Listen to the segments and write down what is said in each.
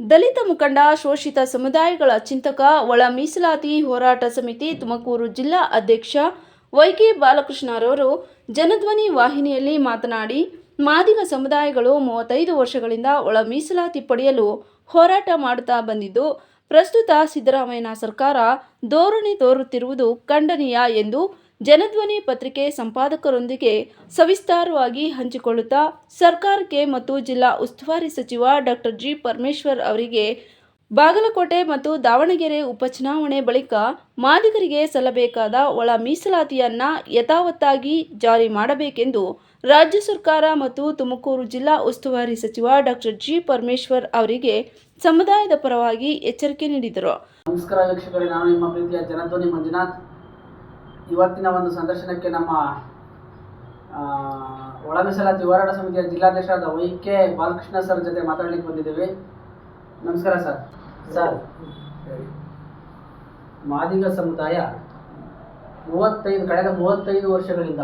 ದಲಿತ ಮುಖಂಡ, ಶೋಷಿತ ಸಮುದಾಯಗಳ ಚಿಂತಕ, ಒಳ ಮೀಸಲಾತಿ ಹೋರಾಟ ಸಮಿತಿ ತುಮಕೂರು ಜಿಲ್ಲಾ ಅಧ್ಯಕ್ಷ ವೈ.ಕೆ. ಬಾಲಕೃಷ್ಣರವರು ಜನಧ್ವನಿ ವಾಹಿನಿಯಲ್ಲಿ ಮಾತನಾಡಿ, ಮಾದಿಗ ಸಮುದಾಯಗಳು 35 ವರ್ಷಗಳಿಂದ ಒಳ ಮೀಸಲಾತಿ ಪಡೆಯಲು ಹೋರಾಟ ಮಾಡುತ್ತಾ ಬಂದಿದ್ದು, ಪ್ರಸ್ತುತ ಸಿದ್ದರಾಮಯ್ಯ ಸರ್ಕಾರ ಧೋರಣೆ ತೋರುತ್ತಿರುವುದು ಖಂಡನೀಯ ಎಂದು ಜನಧ್ವನಿ ಪತ್ರಿಕೆ ಸಂಪಾದಕರೊಂದಿಗೆ ಸವಿಸ್ತಾರವಾಗಿ ಹಂಚಿಕೊಳ್ಳುತ್ತಾ, ಸರ್ಕಾರಕ್ಕೆ ಮತ್ತು ಜಿಲ್ಲಾ ಉಸ್ತುವಾರಿ ಸಚಿವ ಡಾಕ್ಟರ್ ಜಿ. ಪರಮೇಶ್ವರ್ ಅವರಿಗೆ ಬಾಗಲಕೋಟೆ ಮತ್ತು ದಾವಣಗೆರೆ ಉಪಚುನಾವಣೆ ಬಳಿಕ ಮಾದಿಗರಿಗೆ ಸಲ್ಲಬೇಕಾದ ಒಳ ಮೀಸಲಾತಿಯನ್ನ ಯಥಾವತ್ತಾಗಿ ಜಾರಿ ಮಾಡಬೇಕೆಂದು ರಾಜ್ಯ ಸರ್ಕಾರ ಮತ್ತು ತುಮಕೂರು ಜಿಲ್ಲಾ ಉಸ್ತುವಾರಿ ಸಚಿವ ಡಾಕ್ಟರ್ ಜಿ. ಪರಮೇಶ್ವರ್ ಅವರಿಗೆ ಸಮುದಾಯದ ಪರವಾಗಿ ಎಚ್ಚರಿಕೆ ನೀಡಿದರು. ನಮಸ್ಕಾರ ವೀಕ್ಷಕರೇ, ನಾನು ನಿಮ್ಮ ಪ್ರೀತಿಯ ಜನಧ್ವನಿ ಮಂಜುನಾಥ್. ಇವತ್ತಿನ ಒಂದು ಸಂದರ್ಶನಕ್ಕೆ ನಮ್ಮ ಒಳ ಮೀಸಲಾತಿ ಹೋರಾಟ ಸಮಿತಿಯ ಜಿಲ್ಲಾಧ್ಯಕ್ಷರಾದ ವೈ.ಕೆ. ಬಾಲಕೃಷ್ಣ ಸರ್ ಜೊತೆ ಮಾತಾಡಲಿಕ್ಕೆ ಬಂದಿದ್ದೇವೆ. ನಮಸ್ಕಾರ ಸರ್. ಸರ್, ಮಾದಿಗ ಸಮುದಾಯ ಕಳೆದ 35 ವರ್ಷಗಳಿಂದ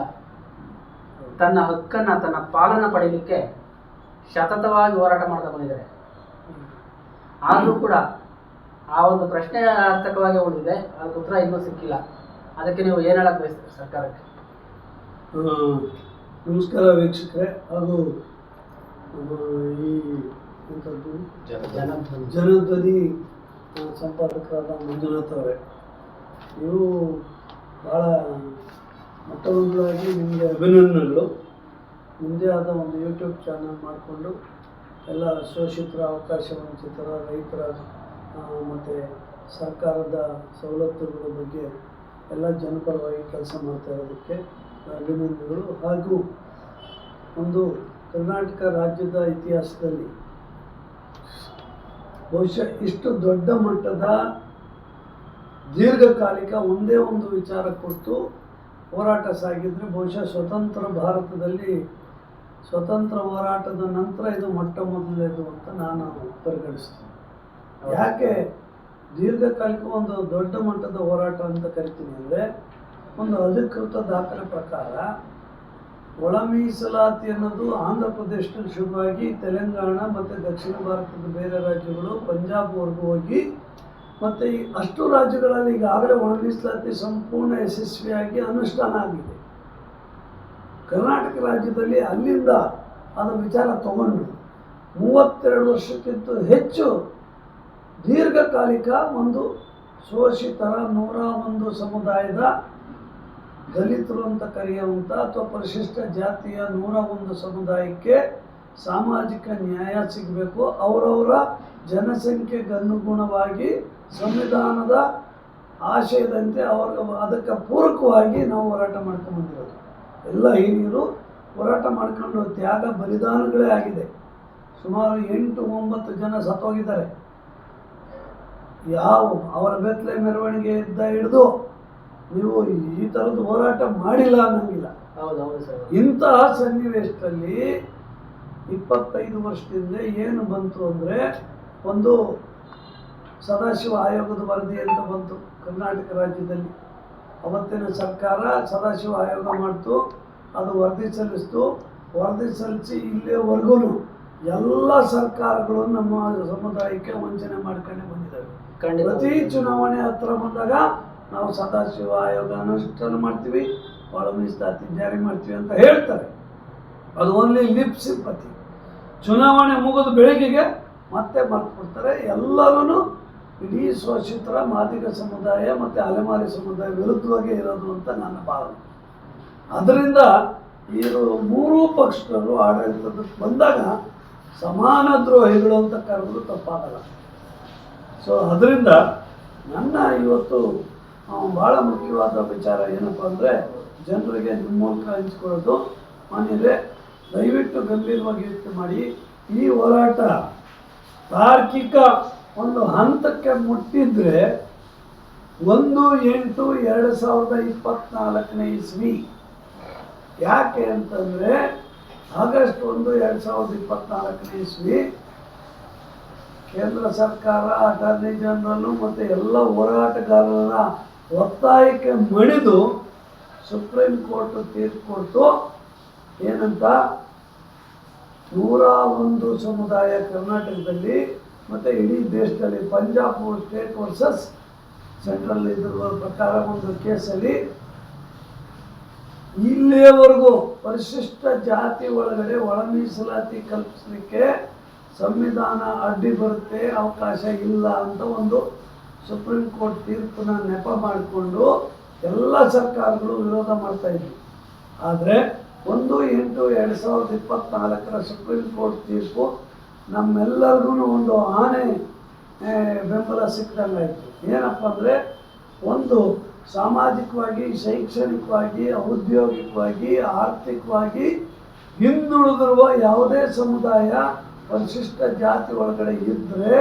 ತನ್ನ ಹಕ್ಕನ್ನು, ತನ್ನ ಪಾಲನ್ನು ಪಡೆಯಲಿಕ್ಕೆ ಸತತವಾಗಿ ಹೋರಾಟ ಮಾಡ್ತಾ ಬಂದಿದ್ದಾರೆ. ಆದರೂ ಕೂಡ ಆ ಒಂದು ಪ್ರಶ್ನೆ ಅರ್ಥಕವಾಗಿ ಉಳಿದಿದೆ, ಅದಕ್ಕೆ ಉತ್ತರ ಇನ್ನೂ ಸಿಕ್ಕಿಲ್ಲ. ಅದಕ್ಕೆ ನೀವು ಏನು ಹೇಳಕ್ಕೆ ಬಯಸ್ತೀರಿ ಸರ್ಕಾರಕ್ಕೆ? ನಮಸ್ಕಾರ ವೀಕ್ಷಕರೇ, ಹಾಗೂ ಈ ಜನಧ್ವನಿ ಸಂಪಾದಕರಾದ ಮಂಜುನಾಥ್ ಅವರೇ, ನೀವು ಭಾಳ ಮೊಟ್ಟಮೊದಲಾಗಿ ನಿಮಗೆ ಅಭಿನಂದನೆಗಳು. ನಿಮ್ಮದೇ ಆದ ಒಂದು ಯೂಟ್ಯೂಬ್ ಚಾನಲ್ ಮಾಡಿಕೊಂಡು ಎಲ್ಲ ಶೋಷಿತರ, ಅವಕಾಶ ವಂಚಿತರ, ರೈತರ ಮತ್ತು ಸರ್ಕಾರದ ಸವಲತ್ತುಗಳ ಬಗ್ಗೆ ಎಲ್ಲ ಜನಪರವಾಗಿ ಕೆಲಸ ಮಾಡ್ತಾ ಇರೋದಕ್ಕೆ ಅಭಿನಂದನೆಗಳು. ಹಾಗೂ ಒಂದು ಕರ್ನಾಟಕ ರಾಜ್ಯದ ಇತಿಹಾಸದಲ್ಲಿ ಬಹುಶಃ ಇಷ್ಟು ದೊಡ್ಡ ಮಟ್ಟದ ದೀರ್ಘಕಾಲಿಕ ಒಂದೇ ಒಂದು ವಿಚಾರ ಕುರಿತು ಹೋರಾಟ ಸಾಗಿದರೆ ಬಹುಶಃ ಸ್ವತಂತ್ರ ಭಾರತದಲ್ಲಿ ಸ್ವತಂತ್ರ ಹೋರಾಟದ ನಂತರ ಇದು ಮೊಟ್ಟ ಮೊದಲನೇದು ಅಂತ ನಾನು ಪರಿಗಣಿಸ್ತೀನಿ. ಯಾಕೆ ದೀರ್ಘಕಾಲಿಕ ಒಂದು ದೊಡ್ಡ ಮಟ್ಟದ ಹೋರಾಟ ಅಂತ ಕರಿತೀನಿ ಅಂದರೆ, ಒಂದು ಅಧಿಕೃತ ದಾಖಲೆ ಪ್ರಕಾರ ಒಳ ಮೀಸಲಾತಿ ಅನ್ನೋದು ಆಂಧ್ರ ಪ್ರದೇಶದಲ್ಲಿ ಶುರುವಾಗಿ ತೆಲಂಗಾಣ ಮತ್ತು ದಕ್ಷಿಣ ಭಾರತದ ಬೇರೆ ರಾಜ್ಯಗಳು, ಪಂಜಾಬ್ವರೆಗೂ ಹೋಗಿ ಮತ್ತು ಈ ಅಷ್ಟು ರಾಜ್ಯಗಳಲ್ಲಿ ಈಗಾಗಲೇ ಒಳ ಮೀಸಲಾತಿ ಸಂಪೂರ್ಣ ಯಶಸ್ವಿಯಾಗಿ ಅನುಷ್ಠಾನ ಆಗಿದೆ. ಕರ್ನಾಟಕ ರಾಜ್ಯದಲ್ಲಿ ಅಲ್ಲಿಂದ ಅದು ವಿಚಾರ ತಗೊಂಡು 32 ವರ್ಷಕ್ಕಿಂತ ಹೆಚ್ಚು ದೀರ್ಘಕಾಲಿಕ ಒಂದು ಶೋಷಿತರ 101 ಸಮುದಾಯದ ದಲಿತರು ಅಂತ ಕರೆಯುವಂಥ ಅಥವಾ ಪರಿಶಿಷ್ಟ ಜಾತಿಯ 101 ಸಮುದಾಯಕ್ಕೆ ಸಾಮಾಜಿಕ ನ್ಯಾಯ ಸಿಗಬೇಕು, ಅವರವರ ಜನಸಂಖ್ಯೆಗೆ ಅನುಗುಣವಾಗಿ ಸಂವಿಧಾನದ ಆಶಯದಂತೆ ಅದಕ್ಕೆ ಪೂರಕವಾಗಿ ನಾವು ಹೋರಾಟ ಮಾಡ್ಕೊಂಡು ಬಂದಿರೋದು. ಎಲ್ಲ ಹಿರಿಯರು ಹೋರಾಟ ಮಾಡ್ಕೊಂಡು ತ್ಯಾಗ ಬಲಿದಾನಗಳೇ ಆಗಿದೆ. ಸುಮಾರು 8-9 ಜನ ಸತ್ತೋಗಿದ್ದಾರೆ. ಅವರ ಬೆತ್ತಲೆ ಮೆರವಣಿಗೆಯಿಂದ ಹಿಡಿದು ನೀವು ಈ ಥರದ್ದು ಹೋರಾಟ ಮಾಡಿಲ್ಲ ಅನ್ನಂಗಿಲ್ಲ. ಇಂತಹ ಸನ್ನಿವೇಶದಲ್ಲಿ 25 ವರ್ಷದಿಂದ ಏನು ಬಂತು ಅಂದರೆ, ಒಂದು ಸದಾಶಿವ ಆಯೋಗದ ವರದಿ ಅಂತ ಬಂತು ಕರ್ನಾಟಕ ರಾಜ್ಯದಲ್ಲಿ. ಅವತ್ತಿನ ಸರ್ಕಾರ ಸದಾಶಿವ ಆಯೋಗ ಮಾಡ್ತು, ಅದು ವರದಿ ಸಲ್ಲಿಸ್ತು. ವರದಿ ಸಲ್ಲಿಸಿ ಇಲ್ಲಿಯವರೆಗೂ ಎಲ್ಲ ಸರ್ಕಾರಗಳು ನಮ್ಮ ಸಮುದಾಯಕ್ಕೆ ವಂಚನೆ ಮಾಡ್ಕೊಂಡೇ ಬಂದಿದ್ದಾವೆ. ಪ್ರತಿ ಚುನಾವಣೆ ಹತ್ರ ಬಂದಾಗ ನಾವು ಸದಾಶಿವ ಆಯೋಗ ಅನುಷ್ಠಾನ ಮಾಡ್ತೀವಿ, ಒಳ ಮೀಸಲಾತಿ ಜಾರಿ ಮಾಡ್ತೀವಿ ಅಂತ ಹೇಳ್ತಾರೆ. ಅದು ಓನ್ಲಿ ಲಿಪ್ ಸಿಂಪತಿ. ಚುನಾವಣೆ ಮುಗಿದ ಬೆಳಗ್ಗೆಗೆ ಮತ್ತೆ ಮರೆತುಬಿಡ್ತಾರೆ. ಎಲ್ಲರೂ ಇಡೀ ಶೋಷಿತರ ಮಾದಿಗ ಸಮುದಾಯ ಮತ್ತು ಅಲೆಮಾರಿ ಸಮುದಾಯ ವಿರುದ್ಧವಾಗಿ ಇರೋದು ಅಂತ ನನ್ನ ಭಾವನೆ. ಅದರಿಂದ ಇವರು ಮೂರೂ ಪಕ್ಷದವರು ಆಡಳಿತಕ್ಕೆ ಬಂದಾಗ ಸಮಾನ ದ್ರೋಹಿಗಳು ಅಂತ ಕರೆದ್ರು ತಪ್ಪಾಗಲ್ಲ. ಸೊ ಅದರಿಂದ ನನ್ನ ಇವತ್ತು ಭಾಳ ಮುಖ್ಯವಾದ ವಿಚಾರ ಏನಪ್ಪ ಅಂದರೆ, ಜನರಿಗೆ ನಿಮ್ಮ ಮೂಲಕ ಹಂಚ್ಕೊಳ್ಳೋದು. ಮಾನ್ಯರೇ, ದಯವಿಟ್ಟು ಗಂಭೀರವಾಗಿ ಯೋಚನೆ ಮಾಡಿ. ಈ ಹೋರಾಟ ತಾರ್ಕಿಕ ಒಂದು ಹಂತಕ್ಕೆ ಮುಟ್ಟಿದ್ರೆ 1/8/2024 ಇಸ್ವಿ. ಯಾಕೆ ಅಂತಂದರೆ, ಆಗಸ್ಟ್ 1, 2024 ಇಸ್ವಿ ಕೇಂದ್ರ ಸರ್ಕಾರ, ಅಟಾರ್ನಿ ಜನರಲ್ಲು ಮತ್ತು ಎಲ್ಲ ಹೋರಾಟಗಾರರ ಒತ್ತಾಯಕ್ಕೆ ಮಣಿದು ಸುಪ್ರೀಂ ಕೋರ್ಟ್ ತೀರ್ಪು ಕೊಡ್ತು. ಏನಂತ, 101 ಸಮುದಾಯ ಕರ್ನಾಟಕದಲ್ಲಿ ಮತ್ತು ಇಡೀ ದೇಶದಲ್ಲಿ ಪಂಜಾಬ್ ಸ್ಟೇಟ್ ವರ್ಸಸ್ ಸೆಂಟ್ರಲ್ ಇದ್ರ ಪ್ರಕಾರ ಒಂದು ಕೇಸಲ್ಲಿ ಇಲ್ಲಿಯವರೆಗೂ ಪರಿಶಿಷ್ಟ ಜಾತಿ ಒಳಗಡೆ ಒಳ ಮೀಸಲಾತಿ ಕಲ್ಪಿಸಲಿಕ್ಕೆ ಸಂವಿಧಾನ ಅಡ್ಡಿ ಬರುತ್ತೆ, ಅವಕಾಶ ಇಲ್ಲ ಅಂತ ಒಂದು ಸುಪ್ರೀಂ ಕೋರ್ಟ್ ತೀರ್ಪನ್ನ ನೆಪ ಮಾಡಿಕೊಂಡು ಎಲ್ಲ ಸರ್ಕಾರಗಳು ವಿರೋಧ ಮಾಡ್ತಾ ಇದ್ವಿ. ಆದರೆ 1/8/2024 ಸುಪ್ರೀಂ ಕೋರ್ಟ್ ತೀರ್ಪು ನಮ್ಮೆಲ್ಲರಿಗೂ ಒಂದು ಆನೆ ಬೆಂಬಲ ಸಿಕ್ಕಂಗಾಯಿತು. ಏನಪ್ಪ ಅಂದರೆ, ಒಂದು ಸಾಮಾಜಿಕವಾಗಿ, ಶೈಕ್ಷಣಿಕವಾಗಿ, ಔದ್ಯೋಗಿಕವಾಗಿ, ಆರ್ಥಿಕವಾಗಿ ಹಿಂದುಳಿದಿರುವ ಯಾವುದೇ ಸಮುದಾಯ ಪರಿಶಿಷ್ಟ ಜಾತಿ ಒಳಗಡೆ ಇದ್ದರೆ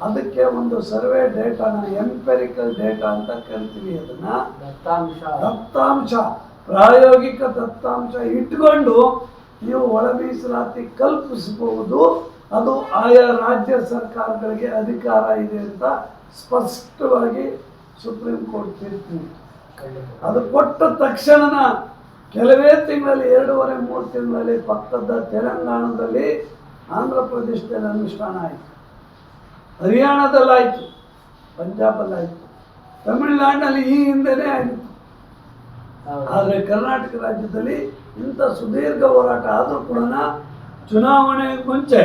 ಅದಕ್ಕೆ ಒಂದು ಸರ್ವೆ ಡೇಟಾನ, ಎಂಪೆರಿಕಲ್ ಡೇಟಾ ಅಂತ ಕರಿತೀವಿ, ಅದನ್ನು ದತ್ತಾಂಶ, ಪ್ರಾಯೋಗಿಕ ದತ್ತಾಂಶ ಇಟ್ಕೊಂಡು ನೀವು ಒಳ ಮೀಸಲಾತಿ ಕಲ್ಪಿಸಬಹುದು. ಅದು ಆಯಾ ರಾಜ್ಯ ಸರ್ಕಾರಗಳಿಗೆ ಅಧಿಕಾರ ಇದೆ ಅಂತ ಸ್ಪಷ್ಟವಾಗಿ ಸುಪ್ರೀಂ ಕೋರ್ಟ್ ತೀರ್ಪು. ಅದು ಕೊಟ್ಟ ತಕ್ಷಣ ಕೆಲವೇ ತಿಂಗಳಲ್ಲಿ, 2.5-3 ತಿಂಗಳಲ್ಲಿ ಪಕ್ಕದ ತೆಲಂಗಾಣದಲ್ಲಿ, ಆಂಧ್ರ ಪ್ರದೇಶದಲ್ಲಿ ಅನುಷ್ಠಾನ ಆಯಿತು, ಹರಿಯಾಣದಲ್ಲಾಯಿತು, ಪಂಜಾಬಲ್ಲಾಯಿತು, ತಮಿಳುನಾಡಿನಲ್ಲಿ ಈ ಹಿಂದೆನೇ ಆಗಿತ್ತು. ಆದರೆ ಕರ್ನಾಟಕ ರಾಜ್ಯದಲ್ಲಿ ಇಂಥ ಸುದೀರ್ಘ ಹೋರಾಟ ಆದರೂ ಕೂಡ ಚುನಾವಣೆ ಮುಂಚೆ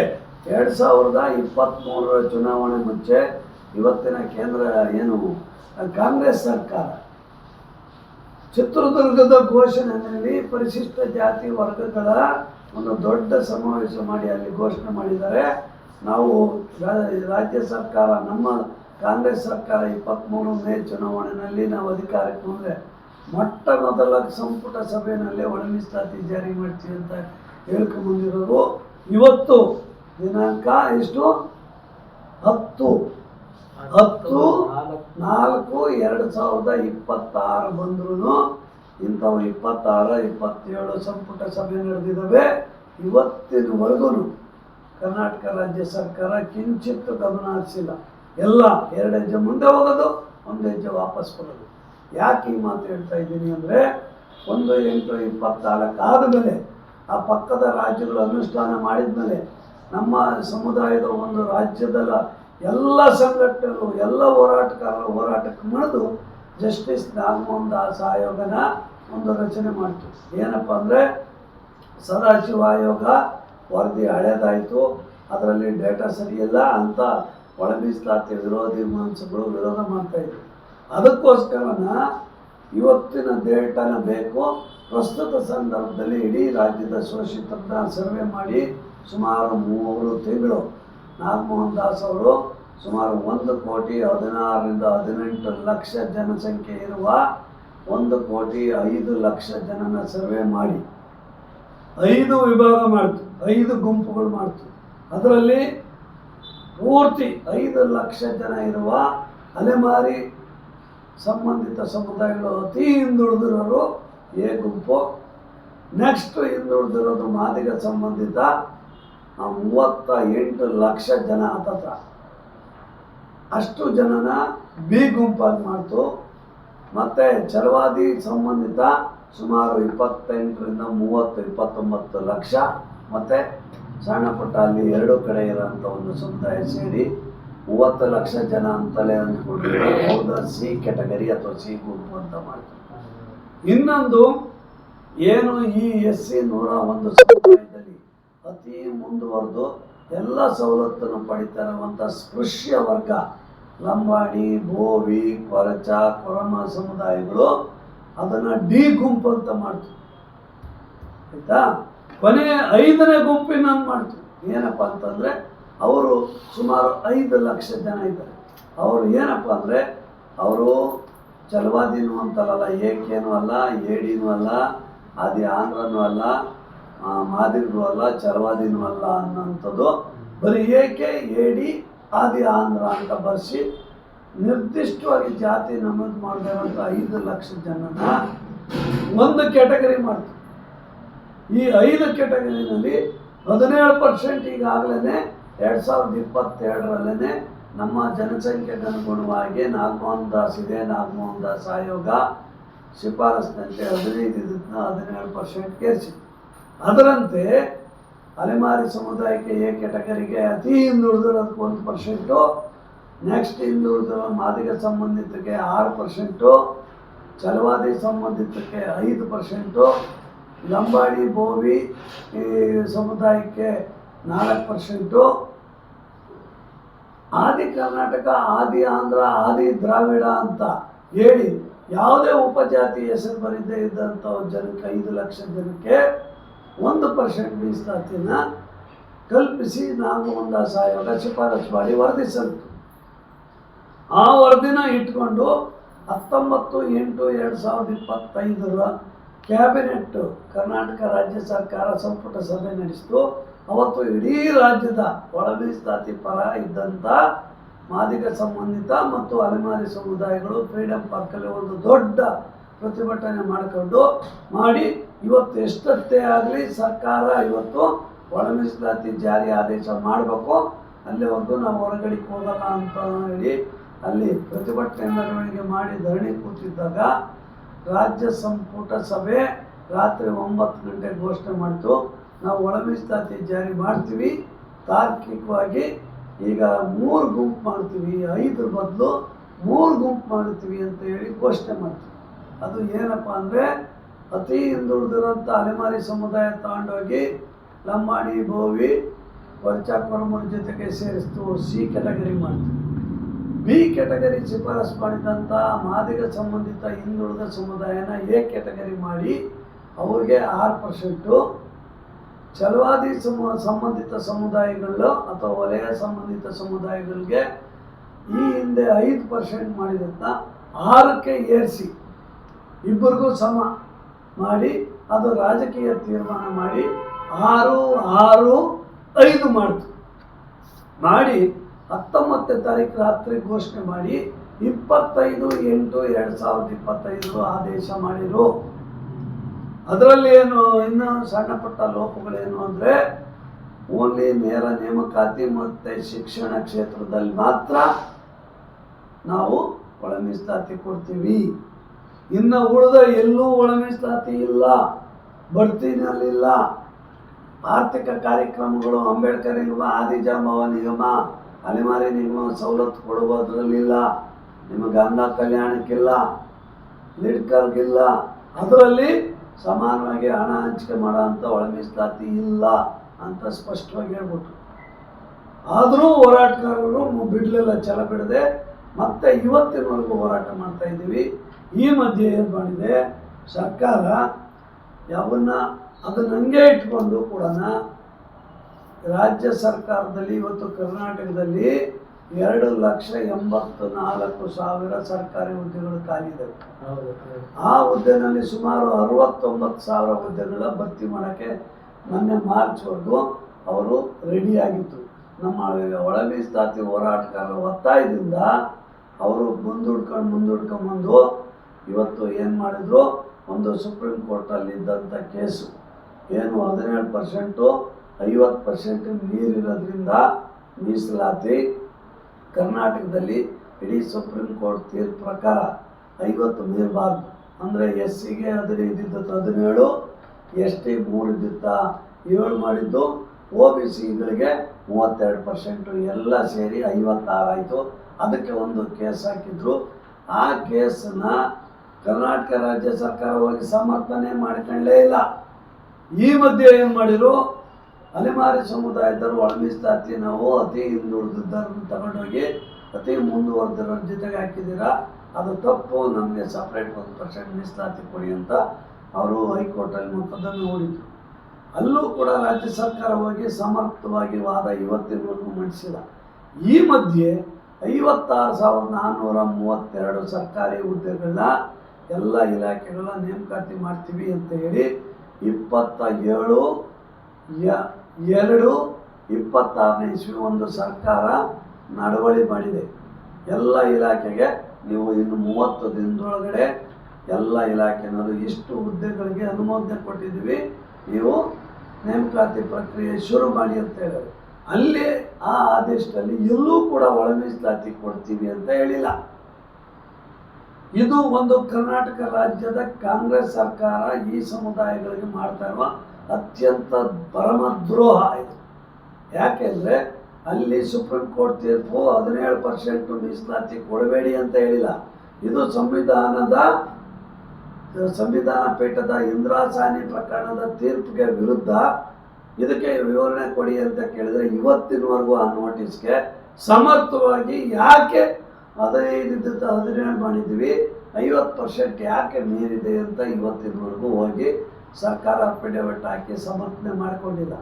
2023 ಚುನಾವಣೆ ಮುಂಚೆ ಇವತ್ತಿನ ಕೇಂದ್ರ ಏನು ಕಾಂಗ್ರೆಸ್ ಸರ್ಕಾರ ಚಿತ್ರದುರ್ಗದ ಘೋಷಣೆಯಲ್ಲಿ ಪರಿಶಿಷ್ಟ ಜಾತಿ ವರ್ಗಗಳ ಒಂದು ದೊಡ್ಡ ಸಮಾವೇಶ ಮಾಡಿ ಅಲ್ಲಿ ಘೋಷಣೆ ಮಾಡಿದ್ದಾರೆ. ನಾವು ರಾಜ್ಯ ಸರ್ಕಾರ, ನಮ್ಮ ಕಾಂಗ್ರೆಸ್ ಸರ್ಕಾರ 23 ಮೇ ಚುನಾವಣೆಯಲ್ಲಿ ನಾವು ಅಧಿಕಾರಕ್ಕೆ ಬಂದರೆ ಮೊಟ್ಟ ಮೊದಲ ಸಂಪುಟ ಸಭೆಯಲ್ಲಿ ಒಳ ಮೀಸಲಾತಿ ಜಾರಿ ಮಾಡ್ತೀವಿ ಅಂತ ಹೇಳ್ಕೊಂಬಂದಿರೋರು. ಇವತ್ತು ದಿನಾಂಕ ಎಷ್ಟು? 10/4/2026 ಬಂದ್ರೂ ಇಂಥವು 26, 27 ಸಂಪುಟ ಸಭೆ ನಡೆದಿದ್ದಾವೆ. ಇವತ್ತಿನವರೆಗೂ ಕರ್ನಾಟಕ ರಾಜ್ಯ ಸರ್ಕಾರ ಕಿಂಚಿತ್ತು ಗಮನ ಹರಿಸಿಲ್ಲ. ಎಲ್ಲ 2 ಹೆಜ್ಜೆ ಮುಂದೆ ಹೋಗೋದು, 1 ಹೆಜ್ಜೆ ವಾಪಸ್ ಬರೋದು. ಯಾಕೆ ಈ ಮಾತು ಹೇಳ್ತಾ ಇದ್ದೀನಿ ಅಂದರೆ, 1/8/24 ಆದಮೇಲೆ ಆ ಪಕ್ಕದ ರಾಜ್ಯಗಳು ಅನುಷ್ಠಾನ ಮಾಡಿದ ಮೇಲೆ ನಮ್ಮ ಸಮುದಾಯದ ಒಂದು ರಾಜ್ಯದ ಎಲ್ಲ ಸಂಘಟನೆಗಳು, ಎಲ್ಲ ಹೋರಾಟಗಾರರು ಹೋರಾಟಕ್ಕೆ ಮಾಡಿದು ಜಸ್ಟಿಸ್ ನಾಗಮೋಹನ್ ದಾಸ್ ಆಯೋಗನ ಒಂದು ರಚನೆ ಮಾಡಿತು. ಏನಪ್ಪ ಅಂದರೆ, ಸದಾಶಿವ ಆಯೋಗ ವರದಿ ಹಳೇದಾಯಿತು, ಅದರಲ್ಲಿ ಡೇಟಾ ಸರಿಯಿಲ್ಲ ಅಂತ ಒಳ ಮೀಸಲಾತಿ ವಿರೋಧಿ ಮನಸ್ಸುಗಳು ವಿರೋಧ ಮಾಡ್ತಾಯಿದ್ರು. ಅದಕ್ಕೋಸ್ಕರನ ಇವತ್ತಿನ ಡೇಟಾನ ಬೇಕು. ಪ್ರಸ್ತುತ ಸಂದರ್ಭದಲ್ಲಿ ಇಡೀ ರಾಜ್ಯದ ಶೋಷಿತರನ್ನ ಸರ್ವೆ ಮಾಡಿ ಸುಮಾರು 3 ತಿಂಗಳು ನಾಗಮೋಹನ್ ದಾಸ್ ಅವರು ಸುಮಾರು 1,16,18,00,000 ಜನಸಂಖ್ಯೆ ಇರುವ 1,05,00,000 ಜನನ ಸರ್ವೆ ಮಾಡಿ 5 ವಿಭಾಗ ಮಾಡ್ತು, 5 ಗುಂಪುಗಳು ಮಾಡ್ತು. ಅದರಲ್ಲಿ ಪೂರ್ತಿ 5,00,000 ಜನ ಇರುವ ಅಲೆಮಾರಿ ಸಂಬಂಧಿತ ಸಮುದಾಯಗಳು ಅತಿ ಹಿಂದುಳಿದಿರೋರು ಎ ಗುಂಪು. ನೆಕ್ಸ್ಟ್ ಹಿಂದುಳಿದಿರೋದು ಮಾದಿಗ ಸಂಬಂಧಿತ 38,00,000 ಜನ, ಹತ್ತತ್ರ ಅಷ್ಟು ಜನನ ಬಿ ಗುಂಪಾಗಿ ಮಾಡ್ತು. ಮತ್ತು ಚರವಾದಿ ಸಂಬಂಧಿತ ಸುಮಾರು 28-30-29 ಲಕ್ಷ, ಮತ್ತು ಸಣ್ಣ ಪುಟ್ಟ ಅಲ್ಲಿ 2 ಕಡೆ ಇರೋಂಥ ಒಂದು ಸಮುದಾಯ ಸೇರಿ 30 ಲಕ್ಷ ಜನ ಅಂತಲೇ ಅಂದ್ಕೊಂಡಿರೋ ಹೌದಾ ಸಿ ಕ್ಯಾಟಗರಿ ಅಥವಾ ಸಿ ಗುಂಪು ಅಂತ ಮಾಡ್ತಾರೆ. ಇನ್ನೊಂದು ಏನು ಈ SC 101 ಸಮುದಾಯದಲ್ಲಿ ಅತಿ ಮುಂದುವರೆದು ಎಲ್ಲ ಸವಲತ್ತನ್ನು ಪಡಿತಾ ಇರುವಂಥ ಸ್ಪೃಶ್ಯ ವರ್ಗ, ಲಂಬಾಣಿ, ಬೋವಿ, ಕೊರಚ, ಕೊರಮ ಸಮುದಾಯಗಳು ಅದನ್ನು ಡಿ ಗುಂಪು ಅಂತ ಮಾಡ್ತು. ಆಯಿತಾ? ಕೊನೆ 5ನೇ ಗುಂಪಿನ ಮಾಡ್ತು. ಏನಪ್ಪ ಅಂತಂದರೆ, ಅವರು ಸುಮಾರು 5 ಲಕ್ಷ ಜನ ಇದ್ದಾರೆ. ಅವರು ಏನಪ್ಪ ಅಂದರೆ, ಅವರು ಚಲವಾದಿನೂ ಅಂತಲ್ಲ, ಏಕೇನೂ ಅಲ್ಲ, ಏಡಿನೂ ಅಲ್ಲ, ಆದಿ ಆಂಧ್ರನೂ ಅಲ್ಲ, ಮಾದಿಗರು ಅಲ್ಲ, ಚರವಾದಿನೂ ಅಲ್ಲ ಅನ್ನೋಂಥದ್ದು. ಬರೀ ಏಕೆ, ಏಡಿ, ಆದಿ ಆಂಧ್ರ ಅಂತ ಬರೆಸಿ ನಿರ್ದಿಷ್ಟವಾಗಿ ಜಾತಿ ನಮೂದು ಮಾಡಿದಂಥ 5 ಲಕ್ಷ ಜನನ ಒಂದು ಕ್ಯಾಟಗರಿ ಮಾಡ್ತು. ಈ 5 ಕ್ಯಾಟಗರಿನಲ್ಲಿ 17% ಈಗಾಗಲೇ 2022 ನಮ್ಮ ಜನಸಂಖ್ಯೆಗೆ ಅನುಗುಣವಾಗಿ ನಾಗಮೋಹನ್ ದಾಸ್ ಇದೆ, ನಾಗಮೋಹನ್ ದಾಸ್ ಆಯೋಗ ಶಿಫಾರಸ್ಸಿನಂತೆ 15 17% ಏರಿಸಿದೆ. ಅದರಂತೆ ಅಲೆಮಾರಿ ಸಮುದಾಯಕ್ಕೆ ಎ ಕೆಟಗರಿಗೆ ಅತಿ ಹಿಂದುಳಿದಿರೋದಕ್ಕೆ 1%, ನೆಕ್ಸ್ಟ್ ಹಿಂದುಳಿದಿರೋ ಮಾದಿಗ ಸಂಬಂಧಿತಕ್ಕೆ 6%, ಛಲವಾದಿ ಸಂಬಂಧಿತಕ್ಕೆ 5%, ಲಂಬಾಡಿ ಬೋವಿ ಸಮುದಾಯಕ್ಕೆ 4%, ಆದಿ ಕರ್ನಾಟಕ, ಆದಿ ಆಂಧ್ರ, ಆದಿ ದ್ರಾವಿಡ ಅಂತ ಹೇಳಿ ಯಾವುದೇ ಉಪಜಾತಿ ಹೆಸರು ಬರೀದೇ ಇದ್ದಂಥ ಜನಕ್ಕೆ 5 ಲಕ್ಷ ಜನಕ್ಕೆ 1% ಮೀಸಲಾತಿನ ಕಲ್ಪಿಸಿ ನಾಗಮಂದಾಸ ಆಯೋಗ ಶಿಫಾರಸು ಮಾಡಿ ವರದಿ ಸಲ್ಲಿತು. ಆ ವರದಿನ ಇಟ್ಕೊಂಡು 19/8/2025 ಕ್ಯಾಬಿನೆಟ್ ಕರ್ನಾಟಕ ರಾಜ್ಯ ಸರ್ಕಾರ ಸಂಪುಟ ಸಭೆ ನಡೆಸಿತು. ಅವತ್ತು ಇಡೀ ರಾಜ್ಯದ ಒಳ ಮೀಸಲಾತಿ ಪರ ಇದ್ದಂಥ ಮಾದಿಗ ಸಂಬಂಧಿತ ಮತ್ತು ಅಲೆಮಾರಿ ಸಮುದಾಯಗಳು ಫ್ರೀಡಮ್ ಪಾರ್ಕಲ್ಲಿ ಒಂದು ದೊಡ್ಡ ಪ್ರತಿಭಟನೆ ಮಾಡಿ ಇವತ್ತು ಎಷ್ಟೊತ್ತೇ ಆಗಲಿ ಸರ್ಕಾರ ಇವತ್ತು ಒಳ ಮೀಸಲಾತಿ ಜಾರಿ ಆದೇಶ ಮಾಡಬೇಕು, ಅಲ್ಲಿವರೆಗೂ ನಾವು ಹೊರಗಡೆಗೆ ಹೋಗಲ್ಲ ಅಂತ ಹೇಳಿ ಅಲ್ಲಿ ಪ್ರತಿಭಟನೆ ಮೆರವಣಿಗೆ ಮಾಡಿ ಧರಣಿ ಕೂತಿದ್ದಾಗ ರಾಜ್ಯ ಸಂಪುಟ ಸಭೆ ರಾತ್ರಿ 9 ಗಂಟೆಗೆ ಘೋಷಣೆ ಮಾಡಿತು. ನಾವು ಒಳ ಮೀಸಲಾತಿ ಜಾರಿ ಮಾಡ್ತೀವಿ, ತಾರ್ಕಿಕವಾಗಿ ಈಗ 3 ಗುಂಪು ಮಾಡ್ತೀವಿ, 5 ಬದಲು 3 ಗುಂಪು ಮಾಡ್ತೀವಿ ಅಂತ ಹೇಳಿ ಘೋಷಣೆ ಮಾಡ್ತೀವಿ. ಅದು ಏನಪ್ಪ ಅಂದರೆ ಅತಿ ಹಿಂದುಳಿದಿರೋಂಥ ಅಲೆಮಾರಿ ಸಮುದಾಯ ತಗೊಂಡೋಗಿ ಲಂಬಾಣಿ ಬೋವಿ ವರ್ಚಾ ಕೊರಮೂರ ಜೊತೆಗೆ ಸೇರಿಸ್ತು, ಸಿ ಕೆಟಗರಿ ಮಾಡ್ತೀವಿ. ಬಿ ಕೆಟಗರಿ ಶಿಫಾರಸು ಮಾಡಿದಂಥ ಮಾದಿಗ ಸಂಬಂಧಿತ ಹಿಂದುಳಿದ ಸಮುದಾಯನ ಎ ಕೆಟಗರಿ ಮಾಡಿ ಅವ್ರಿಗೆ 6%, ಛಲವಾದಿ ಸಂಬಂಧಿತ ಸಮುದಾಯಗಳು ಅಥವಾ ವಲಯ ಸಂಬಂಧಿತ ಸಮುದಾಯಗಳಿಗೆ ಈ ಹಿಂದೆ 5% ಮಾಡಿದಂಥ 6ಕ್ಕೆ ಏರಿಸಿ ಇಬ್ಬರಿಗೂ ಸಮ ಮಾಡಿ ಅದು ರಾಜಕೀಯ ತೀರ್ಮಾನ ಮಾಡಿ 6-6-5 ಮಾಡ್ತು. ಮಾಡಿ 19ನೇ ತಾರೀಕು ರಾತ್ರಿ ಘೋಷಣೆ ಮಾಡಿ 25/8/2025 ಆದೇಶ ಮಾಡಿರು. ಅದರಲ್ಲಿ ಏನು ಇನ್ನು ಸಣ್ಣ ಪುಟ್ಟ ಲೋಪಗಳೇನು ಅಂದರೆ ಓನ್ಲಿ ನೇರ ನೇಮಕಾತಿ ಮತ್ತು ಶಿಕ್ಷಣ ಕ್ಷೇತ್ರದಲ್ಲಿ ಮಾತ್ರ ನಾವು ಒಳ ಮೀಸಲಾತಿ ಕೊಡ್ತೀವಿ. ಇನ್ನು ಉಳಿದ ಎಲ್ಲೂ ಒಳ ಮೀಸಲಾತಿ ಇಲ್ಲ, ಬಡ್ತಿನಲ್ಲಿಲ್ಲ. ಆರ್ಥಿಕ ಕಾರ್ಯಕ್ರಮಗಳು ಅಂಬೇಡ್ಕರ್ ನಿಗಮ, ಆದಿಜಾಂಬವ ನಿಗಮ, ಅಲೆಮಾರಿ ನಿಗಮ ಸವಲತ್ತು ಕೊಡುವುದರಲ್ಲಿಲ್ಲ, ನಿಮಗೆ ಅನ್ನ ಕಲ್ಯಾಣಕ್ಕಿಲ್ಲ, ಲಿಡ್ಕರ್ಗಿಲ್ಲ. ಅದರಲ್ಲಿ ಸಮಾನವಾಗಿ ಹಣ ಹಂಚಿಕೆ ಮಾಡೋ ಅಂಥ ಒಳ ಮೀಸಲಾತಿ ಇಲ್ಲ ಅಂತ ಸ್ಪಷ್ಟವಾಗಿ ಹೇಳ್ಬಿಟ್ರು. ಆದರೂ ಹೋರಾಟಗಾರರು ಬಿಡಲಿಲ್ಲ, ಛಲ ಬಿಡದೆ ಮತ್ತೆ ಇವತ್ತಿನವರೆಗೂ ಹೋರಾಟ ಮಾಡ್ತಾ ಇದ್ದೀವಿ. ಈ ಮಧ್ಯೆ ಏನು ಮಾಡಿದೆ ಸರ್ಕಾರ, ಅದನ್ನ ಹಂಗೆ ಇಟ್ಕೊಂಡು ಕೂಡ ರಾಜ್ಯ ಸರ್ಕಾರದಲ್ಲಿ ಇವತ್ತು ಕರ್ನಾಟಕದಲ್ಲಿ 2,84,000 ಸರ್ಕಾರಿ ಹುದ್ದೆಗಳು ಖಾಲಿದ್ದಾವೆ. ಆ ಹುದ್ದೆನಲ್ಲಿ ಸುಮಾರು 69,000 ಹುದ್ದೆಗಳ ಭರ್ತಿ ಮಾಡೋಕ್ಕೆ ಮೊನ್ನೆ ಮಾರ್ಚ್ವರೆಗೂ ಅವರು ರೆಡಿಯಾಗಿತ್ತು. ನಮ್ಮ ಒಳ ಮೀಸಲಾತಿ ಹೋರಾಟಗಾರರ ಒತ್ತಾಯದಿಂದ ಅವರು ಮುಂದೂಡ್ಕೊಂಡ್ಬಂದು ಇವತ್ತು ಏನು ಮಾಡಿದ್ರು, ಒಂದು ಸುಪ್ರೀಂ ಕೋರ್ಟಲ್ಲಿ ಇದ್ದಂಥ ಕೇಸು ಏನು 17% 50% ಮೀರಿರೋದ್ರಿಂದ ಮೀಸಲಾತಿ ಕರ್ನಾಟಕದಲ್ಲಿ ಇಡೀ ಸುಪ್ರೀಂ ಕೋರ್ಟ್ ತೀರ್ಪು ಪ್ರಕಾರ 50 ಮೀರಬಾರ್ದು. ಅಂದರೆ SCಗೆ 15 ಇದ್ದದ್ದು 17, ST 3 ಇದ್ದಿತ್ತ 7 ಮಾಡಿದ್ದು, OBCಗಳಿಗೆ 32%, ಎಲ್ಲ ಸೇರಿ 56 ಆಯಿತು. ಅದಕ್ಕೆ ಒಂದು ಕೇಸ್ ಹಾಕಿದ್ರು. ಆ ಕೇಸನ್ನು ಕರ್ನಾಟಕ ರಾಜ್ಯ ಸರ್ಕಾರ ಹೋಗಿ ಸಮರ್ಥನೆ ಮಾಡಿಕೊಳ್ಳೇ ಇಲ್ಲ. ಈ ಮಧ್ಯೆ ಏನು ಮಾಡಿದ್ರು, ಅಲೆಮಾರಿ ಸಮುದಾಯದವರು ಒಳ ಮೀಸಲಾತಿ ನಾವು ಅತಿ ಹಿಂದುಳಿದಿದ್ದರನ್ನು ತಗೊಂಡೋಗಿ ಅತಿ ಮುಂದುವರೆದರ ಜೊತೆಗೆ ಹಾಕಿದ್ದೀರಾ, ಅದು ತಪ್ಪು, ನಮಗೆ ಸಪ್ರೇಟ್ 1% ಮೀಸಲಾತಿ ಕೊಡಿ ಅಂತ ಅವರು ಹೈಕೋರ್ಟಲ್ಲಿ ಮೊಕದ್ದಮೆ ಹೂಡಿದ್ರು. ಅಲ್ಲೂ ಕೂಡ ರಾಜ್ಯ ಸರ್ಕಾರ ಹೋಗಿ ಸಮರ್ಥವಾಗಿ ವಾದ ಇವತ್ತಿನವರೆಗೂ ಮಂಡಿಸಿಲ್ಲ. ಈ ಮಧ್ಯೆ 56,432 ಸರ್ಕಾರಿ ಹುದ್ದೆಗಳನ್ನ ಎಲ್ಲ ಇಲಾಖೆಗಳ ನೇಮಕಾತಿ ಮಾಡ್ತೀವಿ ಅಂತ ಹೇಳಿ 27/2/26 ಇಸ್ವಿ ಒಂದು ಸರ್ಕಾರ ನಡವಳಿ ಮಾಡಿದೆ. ಎಲ್ಲ ಇಲಾಖೆಗೆ ನೀವು ಇನ್ನು 30 ದಿನದೊಳಗಡೆ ಎಲ್ಲ ಇಲಾಖೆನವರು ಇಷ್ಟು ಹುದ್ದೆಗಳಿಗೆ ಅನುಮೋದನೆ ಕೊಟ್ಟಿದ್ದೀವಿ, ನೀವು ನೇಮಕಾತಿ ಪ್ರಕ್ರಿಯೆ ಶುರು ಮಾಡಿ ಅಂತ ಹೇಳಿದ್ರು. ಅಲ್ಲಿ ಆ ಆದೇಶದಲ್ಲಿ ಎಲ್ಲೂ ಕೂಡ ಒಳ ಮೀಸಲಾತಿ ಕೊಡ್ತೀವಿ ಅಂತ ಹೇಳಿಲ್ಲ. ಇದು ಒಂದು ಕರ್ನಾಟಕ ರಾಜ್ಯದ ಕಾಂಗ್ರೆಸ್ ಸರ್ಕಾರ ಈ ಸಮುದಾಯಗಳಿಗೆ ಮಾಡ್ತಾ ಇರುವ ಅತ್ಯಂತ ಪರಮ ದ್ರೋಹ ಇದು. ಯಾಕೆಂದರೆ ಅಲ್ಲಿ ಸುಪ್ರೀಂ ಕೋರ್ಟ್ ತೀರ್ಪು 17% ಮೀಸಲಾತಿ ಕೊಡಬೇಡಿ ಅಂತ ಹೇಳಿಲ್ಲ. ಇದು ಸಂವಿಧಾನ ಪೀಠದ ಇಂದಿರಾ ಸಾಹ್ನಿ ಪ್ರಕರಣದ ತೀರ್ಪಿಗೆ ವಿರುದ್ಧ. ಇದಕ್ಕೆ ವಿವರಣೆ ಕೊಡಿ ಅಂತ ಕೇಳಿದರೆ ಇವತ್ತಿನವರೆಗೂ ಆ ನೋಟಿಸ್ಗೆ ಸಮರ್ಥವಾಗಿ ಯಾಕೆ 15 17 ಮಾಡಿದ್ದೀವಿ, 50% ಯಾಕೆ ಮೀರಿದೆ ಅಂತ ಇವತ್ತಿನವರೆಗೂ ಹೋಗಿ ಸರ್ಕಾರ ಅಫಿಡವಿಟ್ ಹಾಕಿ ಸಮರ್ಥನೆ ಮಾಡಿಕೊಂಡಿಲ್ಲ.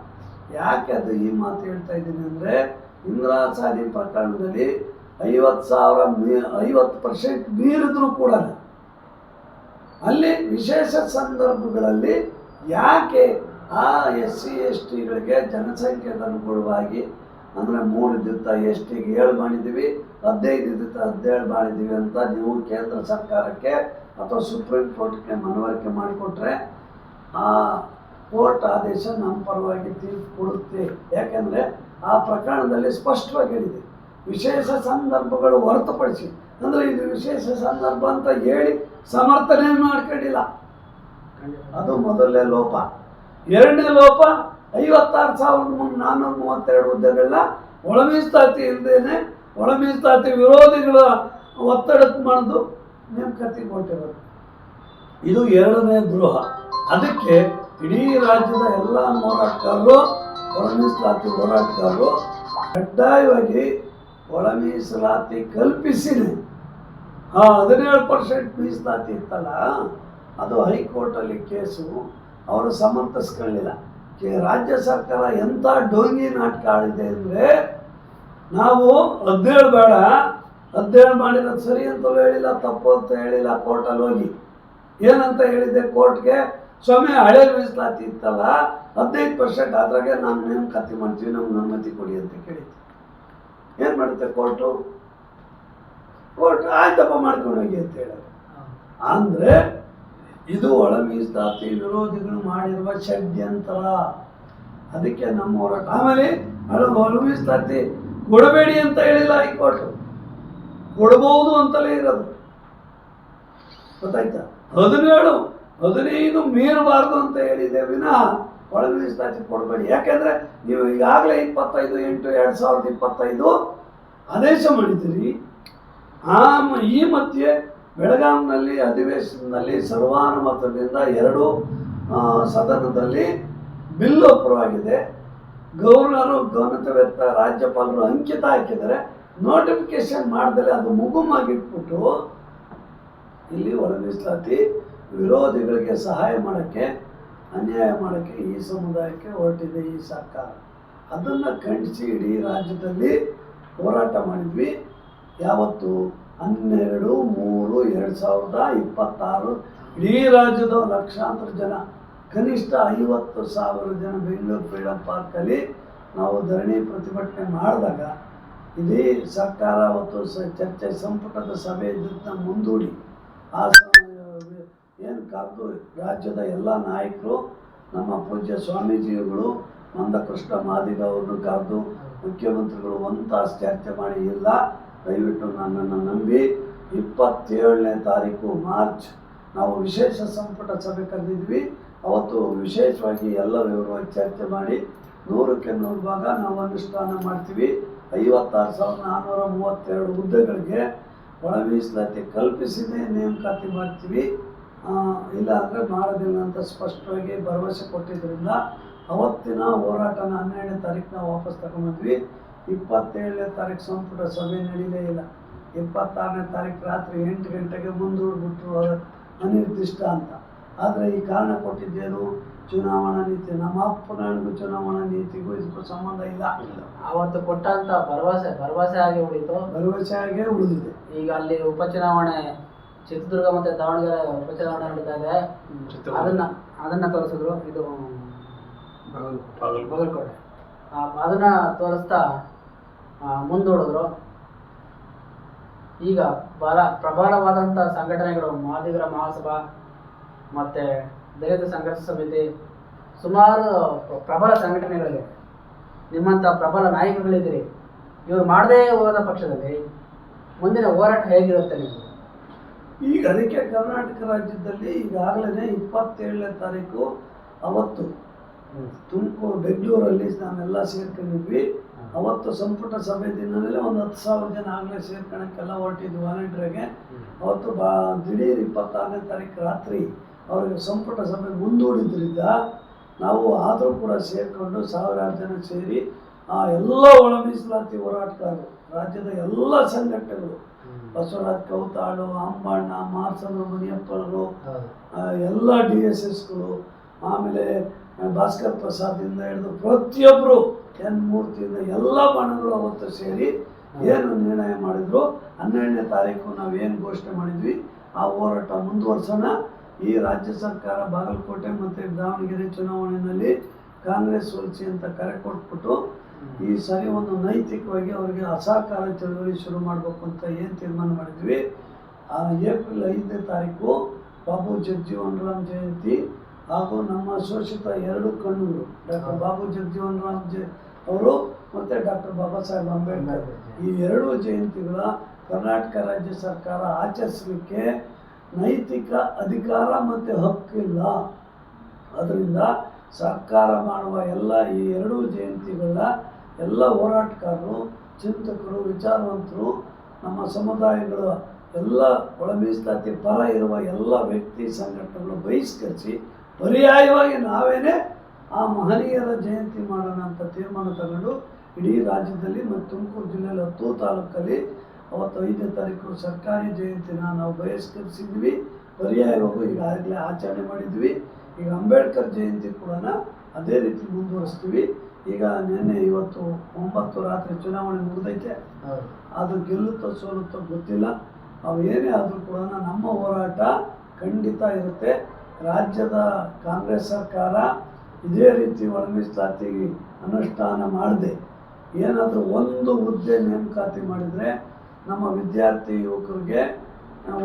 ಯಾಕೆ ಅದು ಈ ಮಾತು ಹೇಳ್ತಾ ಇದ್ದೀನಿ ಅಂದರೆ, ಇಂದಿರಾ ಸಾಹ್ನಿ ಪ್ರಕರಣದಲ್ಲಿ 50% ಮೀರಿದ್ರು ಕೂಡ ಅಲ್ಲಿ ವಿಶೇಷ ಸಂದರ್ಭಗಳಲ್ಲಿ ಯಾಕೆ ಆ SC STಗಳಿಗೆ ಜನಸಂಖ್ಯೆಗೆ ಅನುಗುಣವಾಗಿ ಅಂದರೆ 3 ಇದ್ದಿತ್ತ STಗೆ 7 ಮಾಡಿದ್ದೀವಿ, 15 ಇದ್ದಿತ್ತ 17 ಮಾಡಿದ್ದೀವಿ ಅಂತ ನೀವು ಕೇಂದ್ರ ಸರ್ಕಾರಕ್ಕೆ ಅಥವಾ ಸುಪ್ರೀಂ ಕೋರ್ಟ್ಗೆ ಮನವರಿಕೆ ಮಾಡಿಕೊಟ್ರೆ ಆ ಕೋರ್ಟ್ ಆದೇಶ ನಮ್ಮ ಪರವಾಗಿ ತೀರ್ಪು ಕೊಡುತ್ತೆ. ಯಾಕೆಂದರೆ ಆ ಪ್ರಕರಣದಲ್ಲಿ ಸ್ಪಷ್ಟವಾಗಿ ಹೇಳಿದೆ, ವಿಶೇಷ ಸಂದರ್ಭಗಳು ಹೊರತುಪಡಿಸಿ. ಅಂದರೆ ಇದು ವಿಶೇಷ ಸಂದರ್ಭ ಅಂತ ಹೇಳಿ ಸಮರ್ಥನೆ ಮಾಡ್ಕೊಂಡಿಲ್ಲ. ಅದು ಮೊದಲನೇ ಲೋಪ. ಎರಡನೇ ಲೋಪ, 56,432 ಹುದ್ದೆಗಳನ್ನ ಒಳ ಮೀಸಲಾತಿ ಇಲ್ಲದೇನೆ ಒಳ ಮೀಸಲಾತಿ ವಿರೋಧಿಗಳ ಒತ್ತಡಕ್ಕೆ ಮಾಡಿದು ನೇಮಕಾತಿ ಕೊಟ್ಟಿರೋದು. ಇದು ಎರಡನೇ ದ್ರೋಹ. ಅದಕ್ಕೆ ಇಡೀ ರಾಜ್ಯದ ಎಲ್ಲ ಹೋರಾಟಗಾರರು, ಒಳ ಮೀಸಲಾತಿ ಹೋರಾಟಗಾರರು ಕಡ್ಡಾಯವಾಗಿ ಒಳ ಮೀಸಲಾತಿ ಕಲ್ಪಿಸಿನೇ ಆ 17% ಮೀಸಲಾತಿ ಇತ್ತಲ್ಲ, ಅದು ಹೈಕೋರ್ಟಲ್ಲಿ ಕೇಸು ಅವರು ಸಮರ್ಥಿಸ್ಕೊಳ್ಳಿಲ್ಲ. ರಾಜ್ಯ ಸರ್ಕಾರ ಎಂಥ ಡೋಂಗಿ ನಾಟಕ ಆಡಿದೆ ಅಂದರೆ, ನಾವು 17 ಬೇಡ, 17 ಮಾಡಿರೋದು ಸರಿ ಅಂತಲೂ ಹೇಳಿಲ್ಲ, ತಪ್ಪು ಅಂತ ಹೇಳಿಲ್ಲ. ಕೋರ್ಟಲ್ಲಿ ಹೋಗಿ ಏನಂತ ಹೇಳಿದ್ದೆ ಕೋರ್ಟ್ಗೆ, ಸ್ವಾಮಿ ಹಳೆ ಮೀಸಲಾತಿ ಇತ್ತಲ್ಲ 15%, ಅದ್ರಾಗೆ ನಾವು ನೇಮಕಾತಿ ಮಾಡ್ತೀವಿ, ನಮ್ಗೆ ಅನುಮತಿ ಕೊಡಿ ಅಂತ ಕೇಳಿದ್ವಿ. ಏನು ಮಾಡುತ್ತೆ ಕೋರ್ಟ್ ಆಯ್ತಪ್ಪ ಮಾಡ್ಕೊಂಡು ಹೋಗಿ ಅಂತ ಹೇಳೋದು. ಅಂದರೆ ಇದು ಒಳ ಮೀಸಲಾತಿ ವಿರೋಧಿಗಳು ಮಾಡಿರುವ ಷಡ್ಯಂತರ. ಅದಕ್ಕೆ ನಮ್ಮ ಹೋರಾಟ. ಆಮೇಲೆ ಒಳ ಮೀಸಲಾತಿ ಕೊಡಬೇಡಿ ಅಂತ ಹೇಳಿಲ್ಲ ಹೈಕೋರ್ಟ್, ಕೊಡಬಹುದು ಅಂತಲೇ ಇರೋದು. ಗೊತ್ತಾಯ್ತಾ? 17 15 ಮೀರಬಾರ್ದು ಅಂತ ಹೇಳಿದೆ ವಿನಃ ಒಳ ಮೀಸಲಾತಿ ಕೊಡಬೇಡಿ. ಯಾಕೆಂದರೆ ನೀವು ಈಗಾಗಲೇ 25/8/2025 ಆದೇಶ ಮಾಡಿದ್ದೀರಿ. ಈ ಮಧ್ಯೆ ಬೆಳಗಾಂನಲ್ಲಿ ಅಧಿವೇಶನದಲ್ಲಿ ಸರ್ವಾನುಮತದಿಂದ 2 ಸದನದಲ್ಲಿ ಬಿಲ್ ಅಪ್ರೂವ್ ಗವರ್ನರು ಗಮನವೆತ್ತ ರಾಜ್ಯಪಾಲರು ಅಂಕಿತ ಹಾಕಿದರೆ, ನೋಟಿಫಿಕೇಶನ್ ಮಾಡಿದರೆ ಅದು ಮುಗುಮಾಗಿಟ್ಬಿಟ್ಟು ಇಲ್ಲಿ ಒಳ ಮೀಸಲಾತಿ ವಿರೋಧಿಗಳಿಗೆ ಸಹಾಯ ಮಾಡೋಕ್ಕೆ, ಅನ್ಯಾಯ ಮಾಡೋಕ್ಕೆ ಈ ಸಮುದಾಯಕ್ಕೆ ಹೊರಟಿದೆ ಈ ಸರ್ಕಾರ. ಅದನ್ನು ಖಂಡಿಸಿ ಇಡೀ ರಾಜ್ಯದಲ್ಲಿ ಹೋರಾಟ ಮಾಡಿದ್ವಿ. ಯಾವತ್ತು 12/3/2026 ಇಡೀ ರಾಜ್ಯದ ಲಕ್ಷಾಂತರ ಜನ, ಕನಿಷ್ಠ 50,000 ಜನ ಬೆಂಗಳೂರು ಫ್ರೀಡಮ್ ಪಾರ್ಕಲ್ಲಿ ನಾವು ಧರಣಿ ಪ್ರತಿಭಟನೆ ಮಾಡಿದಾಗ ಇಡೀ ಸರ್ಕಾರ ಅವತ್ತು ಚರ್ಚೆ ಸಂಪುಟದ ಸಭೆ ಇದ್ದನ್ನ ಮುಂದೂಡಿ ಆ ಏನು ಕರೆದು ರಾಜ್ಯದ ಎಲ್ಲ ನಾಯಕರು, ನಮ್ಮ ಪೂಜ್ಯ ಸ್ವಾಮೀಜಿಗಳು, ಮಂದಕೃಷ್ಣ ಮಾದಿಗ ಅವ್ರನ್ನು ಕರೆದು ಮುಖ್ಯಮಂತ್ರಿಗಳು ಒಂದು ತಾಸು ಚರ್ಚೆ ಮಾಡಿ, ಇಲ್ಲ ದಯವಿಟ್ಟು ನನ್ನನ್ನು ನಂಬಿ 27ನೇ ತಾರೀಕು ಮಾರ್ಚ್ ನಾವು ವಿಶೇಷ ಸಂಪುಟ ಸಭೆ ಕರೆದಿದ್ವಿ. ಅವತ್ತು ವಿಶೇಷವಾಗಿ ಎಲ್ಲ ವಿವರವಾಗಿ ಚರ್ಚೆ ಮಾಡಿ 100ಕ್ಕೆ 100 ಭಾಗ ನಾವು ಅನುಷ್ಠಾನ ಮಾಡ್ತೀವಿ. 56,432 ಹುದ್ದೆಗಳಿಗೆ ಒಳ ಮೀಸಲಾತಿ ಕಲ್ಪಿಸಿನೇ ನೇಮಕಾತಿ ಮಾಡ್ತೀವಿ, ಇಲ್ಲ ಅಂದರೆ ಮಾಡೋದಿಲ್ಲ ಅಂತ ಸ್ಪಷ್ಟವಾಗಿ ಭರವಸೆ ಕೊಟ್ಟಿದ್ದರಿಂದ ಅವತ್ತಿನ ಹೋರಾಟನ 12ನೇ ತಾರೀಕು ನಾವು ವಾಪಸ್ ತಗೊಂಡ್ಬಂದ್ವಿ. 27ನೇ ತಾರೀಕು ಸಂಪುಟ ಸಭೆ ನಡೀಲೇ ಇಲ್ಲ. 26ನೇ ತಾರೀಕು ರಾತ್ರಿ 8 ಗಂಟೆಗೆ ಮುಂದೂಡ್ಬಿಟ್ರು ಅನಿರ್ದಿಷ್ಟ ಅಂತ. ಆದರೆ ಈ ಕಾರಣ ಕೊಟ್ಟಿದ್ದೇನು, ಚುನಾವಣಾ ನೀತಿ. ನಮ್ಮ ಅಪ್ಪನಿಗೂ ಚುನಾವಣಾ ನೀತಿಗೂ ಇದಕ್ಕೂ ಸಂಬಂಧ ಇಲ್ಲ. ಅವತ್ತು ಕೊಟ್ಟಂತ ಭರವಸೆ ಆಗಿ ಉಳಿತು, ಭರವಸೆ ಆಗೇ ಉಳಿದಿದೆ. ಈಗ ಅಲ್ಲಿ ಉಪಚುನಾವಣೆ ಚಿತ್ರದುರ್ಗ ಮತ್ತು ದಾವಣಗೆರೆ ಉಪಚುನಾವಣೆ ನಡೀತಾ ಇದೆ. ಅದನ್ನ ತೋರಿಸಿದ್ರು. ಇದು ಬಾಗಲಕೋಟೆ ಅದನ್ನ ತೋರಿಸ್ತಾ ಮುಂದೂಡಿದ್ರು. ಈಗ ಪ್ರಬಲವಾದಂಥ ಸಂಘಟನೆಗಳು, ಮಾದಿಗರ ಮಹಾಸಭಾ ಮತ್ತು ದಲಿತ ಸಂಘರ್ಷ ಸಮಿತಿ, ಸುಮಾರು ಪ್ರಬಲ ಸಂಘಟನೆಗಳಿವೆ. ನಿಮ್ಮಂಥ ಪ್ರಬಲ ನಾಯಕರುಗಳಿದ್ದೀರಿ. ಇವರು ಮಾಡದೇ ಹೋದ ಪಕ್ಷದಲ್ಲಿ ಮುಂದಿನ ಹೋರಾಟ ಹೇಗಿರುತ್ತೆ ನೀವು? ಈಗ ಅದಕ್ಕೆ ಕರ್ನಾಟಕ ರಾಜ್ಯದಲ್ಲಿ ಈಗಾಗಲೇ 27ನೇ ತಾರೀಕು ಅವತ್ತು ತುಮಕೂರು ಬೆಂಗಳೂರಲ್ಲಿ ನಾವೆಲ್ಲ ಸೇರ್ಕೊಂಡಿದ್ವಿ. ಅವತ್ತು ಸಂಪುಟ ಸಭೆ ದಿನದಲ್ಲೇ ಒಂದು 10,000 ಜನ ಆಗಲೇ ಸೇರ್ಕೊಳಕ್ಕೆಲ್ಲ ಹೊರಟಿದ್ವಿ ವಾಲಂಟಿಯರ್ಗೆ. ಅವತ್ತು ದಿಢೀರ್ 26ನೇ ತಾರೀಕು ರಾತ್ರಿ ಅವರಿಗೆ ಸಂಪುಟ ಸಭೆ ಮುಂದೂಡಿದ್ರಿಂದ ನಾವು ಆದರೂ ಕೂಡ ಸೇರಿಕೊಂಡು 1000 ಜನ ಸೇರಿ ಆ ಎಲ್ಲ ಒಳ ಮೀಸಲಾತಿ ಹೋರಾಟಗಾರರು, ರಾಜ್ಯದ ಎಲ್ಲ ಸಂಘಟನೆಗಳು, ಬಸವರಾಜ್ ಕೌತಾಳು, ಅಂಬಣ್ಣ, ಮಾರ್ಸಂದ್ರ ಮುನಿಯಪ್ಪನವರು, ಎಲ್ಲ DSSಗಳು, ಆಮೇಲೆ ಭಾಸ್ಕರ್ ಪ್ರಸಾದಿಂದ ಹಿಡಿದು ಪ್ರತಿಯೊಬ್ಬರು ಎನ್ ಮೂರ್ತಿಯಿಂದ ಎಲ್ಲ ಬಣಗಳು ಅವತ್ತು ಸೇರಿ ಏನು ನಿರ್ಣಯ ಮಾಡಿದ್ರು, 12ನೇ ತಾರೀಕು ನಾವೇನು ಘೋಷಣೆ ಮಾಡಿದ್ವಿ ಆ ಹೋರಾಟ ಮುಂದುವರ್ಸೋಣ. ಈ ರಾಜ್ಯ ಸರ್ಕಾರ ಬಾಗಲಕೋಟೆ ಮತ್ತು ದಾವಣಗೆರೆ ಚುನಾವಣೆಯಲ್ಲಿ ಕಾಂಗ್ರೆಸ್ ಸೋಲಿಸಿ ಅಂತ ಕರೆ ಕೊಟ್ಬಿಟ್ಟು ಈ ಸರಿ ಒಂದು ನೈತಿಕವಾಗಿ ಅವರಿಗೆ ಅಸಹಕಾರ ಚಳವಳಿ ಶುರು ಮಾಡಬೇಕು ಅಂತ ಏನು ತೀರ್ಮಾನ ಮಾಡಿದ್ವಿ. ಏಪ್ರಿಲ್ 5ನೇ ತಾರೀಕು ಬಾಬು ಜಗಜೀವನ್ ರಾಮ್ ಜಯಂತಿ ಹಾಗೂ ನಮ್ಮ ಶೋಷಿತ 2 ಕಣ್ಣುಗಳು ಡಾಕ್ಟರ್ ಬಾಬು ಜಗಜೀವನ್ ರಾಮ್ ಅವರು ಮತ್ತು ಡಾಕ್ಟರ್ ಬಾಬಾ ಸಾಹೇಬ್ ಅಂಬೇಡ್ಕರ್ ಈ 2 ಜಯಂತಿಗಳ ಕರ್ನಾಟಕ ರಾಜ್ಯ ಸರ್ಕಾರ ಆಚರಿಸಲಿಕ್ಕೆ ನೈತಿಕ ಅಧಿಕಾರ ಮತ್ತು ಹಕ್ಕಿಲ್ಲ. ಅದರಿಂದ ಸರ್ಕಾರ ಮಾಡುವ ಎಲ್ಲ ಈ 2 ಜಯಂತಿಗಳ ಎಲ್ಲ ಹೋರಾಟಗಾರರು, ಚಿಂತಕರು, ವಿಚಾರವಂತರು, ನಮ್ಮ ಸಮುದಾಯಗಳ ಎಲ್ಲ ಒಳ ಮೀಸಲಾತಿ ಪರ ಇರುವ ಎಲ್ಲ ವ್ಯಕ್ತಿ ಸಂಘಟನೆಗಳು ಬಹಿಷ್ಕರಿಸಿ ಪರ್ಯಾಯವಾಗಿ ನಾವೇನೇ ಆ ಮಹನೀಯರ ಜಯಂತಿ ಮಾಡೋಣ ಅಂತ ತೀರ್ಮಾನ ತಗೊಂಡು ಇಡೀ ರಾಜ್ಯದಲ್ಲಿ ಮತ್ತು ತುಮಕೂರು ಜಿಲ್ಲೆಯಲ್ಲಿ 10 ತಾಲೂಕಲ್ಲಿ ಅವತ್ತು 5ನೇ ತಾರೀಕು ಸರ್ಕಾರಿ ಜಯಂತಿನ ನಾವು ಬಹಿಷ್ಕರಿಸಿದ್ವಿ. ಪರ್ಯಾಯವಾಗಿ ಈಗಾಗಲೇ ಆಚರಣೆ ಮಾಡಿದ್ವಿ. ಈಗ ಅಂಬೇಡ್ಕರ್ ಜಯಂತಿ ಕೂಡ ಅದೇ ರೀತಿ ಮುಂದುವರಿಸ್ತೀವಿ. ಈಗ ನಿನ್ನೆ ಇವತ್ತು 9 ರಾತ್ರಿ ಚುನಾವಣೆ ಮುಗಿದೈತೆ. ಅದು ಗೆಲ್ಲುತ್ತೋ ಸೋಲುತ್ತೋ ಗೊತ್ತಿಲ್ಲ. ಅವು ಏನೇ ಆದರೂ ಕೂಡ ನಮ್ಮ ಹೋರಾಟ ಖಂಡಿತ ಇರುತ್ತೆ. ರಾಜ್ಯದ ಕಾಂಗ್ರೆಸ್ ಸರ್ಕಾರ ಇದೇ ರೀತಿ ಒಳ ಮೀಸಲಾತಿ ಅನುಷ್ಠಾನ ಮಾಡದೆ ಏನಾದರೂ ಒಂದು ಹುದ್ದೆ ನೇಮಕಾತಿ ಮಾಡಿದರೆ ನಮ್ಮ ವಿದ್ಯಾರ್ಥಿ ಯುವಕರಿಗೆ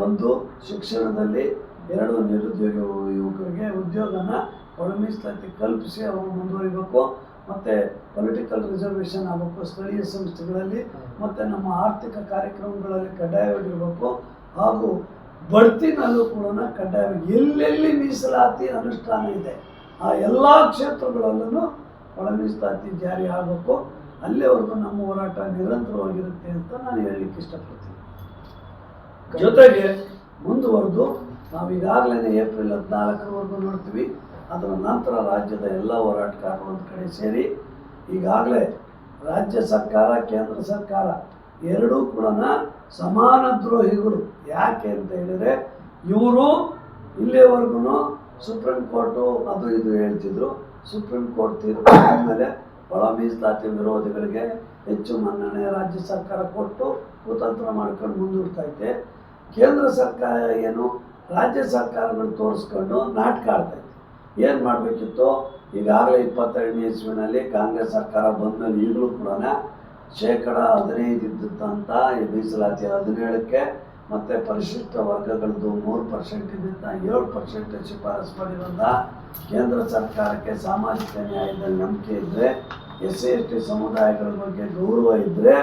ಒಂದು ಶಿಕ್ಷಣದಲ್ಲಿ, 2 ನಿರುದ್ಯೋಗಿ ಯುವಕರಿಗೆ ಉದ್ಯೋಗನ ಒಳ ಮೀಸಲಾತಿ ಕಲ್ಪಿಸಿ ಅವರು ಮುಂದುವರಿಬೇಕು. ಮತ್ತು ಪೊಲಿಟಿಕಲ್ ರಿಸರ್ವೇಷನ್ ಆಗಬೇಕು ಸ್ಥಳೀಯ ಸಂಸ್ಥೆಗಳಲ್ಲಿ, ಮತ್ತು ನಮ್ಮ ಆರ್ಥಿಕ ಕಾರ್ಯಕ್ರಮಗಳಲ್ಲಿ ಕಡ್ಡಾಯವಾಗಿರಬೇಕು. ಹಾಗೂ ಬಡ್ತಿನಲ್ಲೂ ಕೂಡ ಕಡ್ಡಾಯವಾಗಿ ಎಲ್ಲೆಲ್ಲಿ ಮೀಸಲಾತಿ ಅನುಷ್ಠಾನ ಇದೆ ಆ ಎಲ್ಲ ಕ್ಷೇತ್ರಗಳಲ್ಲೂ ಒಳ ಮೀಸಲಾತಿ ಜಾರಿ ಆಗಬೇಕು. ಅಲ್ಲಿವರೆಗೂ ನಮ್ಮ ಹೋರಾಟ ನಿರಂತರವಾಗಿರುತ್ತೆ ಅಂತ ನಾನು ಹೇಳಲಿಕ್ಕೆ ಇಷ್ಟಪಡ್ತೀನಿ. ಜೊತೆಗೆ ಮುಂದುವರೆದು ನಾವು ಈಗಾಗಲೇ ಏಪ್ರಿಲ್ 14ರವರೆಗೂ ನೋಡ್ತೀವಿ. ಅದರ ನಂತರ ರಾಜ್ಯದ ಎಲ್ಲ ಹೋರಾಟಗಾರರು ಒಂದು ಕಡೆ ಸೇರಿ ಈಗಾಗಲೇ ರಾಜ್ಯ ಸರ್ಕಾರ, ಕೇಂದ್ರ ಸರ್ಕಾರ ಎರಡೂ ಕೂಡ ಸಮಾನ ದ್ರೋಹಿಗಳು. ಯಾಕೆ ಅಂತ ಹೇಳಿದರೆ ಇವರು ಇಲ್ಲಿವರೆಗೂ ಸುಪ್ರೀಂ ಕೋರ್ಟು ಅದು ಇದು ಹೇಳ್ತಿದ್ರು. ಸುಪ್ರೀಂ ಕೋರ್ಟ್ ತೀರ್ಪು ಮೇಲೆ ಒಳ ಮೀಸಲಾತಿ ವಿರೋಧಿಗಳಿಗೆ ಹೆಚ್ಚು ಮನ್ನಣೆ ರಾಜ್ಯ ಸರ್ಕಾರ ಕೊಟ್ಟು ಕುತಂತ್ರ ಮಾಡ್ಕೊಂಡು ಮುಂದೂಡ್ತೈತೆ. ಕೇಂದ್ರ ಸರ್ಕಾರ ಏನು ರಾಜ್ಯ ಸರ್ಕಾರಗಳು ತೋರಿಸ್ಕೊಂಡು ನಾಟಕ ಆಡ್ತೈತೆ. ಏನು ಮಾಡಬೇಕಿತ್ತು, ಈಗಾಗಲೇ 22ನೇ ಇಸ್ವಿನಲ್ಲಿ ಕಾಂಗ್ರೆಸ್ ಸರ್ಕಾರ ಬಂದಮೇಲೆ ಈಗಲೂ ಕೂಡ 15% ಇದ್ದಂಥ ಈ ಮೀಸಲಾತಿ 17ಕ್ಕೆ ಮತ್ತು ಪರಿಶಿಷ್ಟ ವರ್ಗಗಳದ್ದು 3% ಇದ್ದಂಥ 7% ಶಿಫಾರಸು ಮಾಡಿರೋದ ಕೇಂದ್ರ ಸರ್ಕಾರಕ್ಕೆ ಸಾಮಾಜಿಕ ನ್ಯಾಯದಲ್ಲಿ ನಂಬಿಕೆ ಇದ್ದರೆ, SC/ST ಸಮುದಾಯಗಳ ಬಗ್ಗೆ ಗೌರವ ಇದ್ದರೆ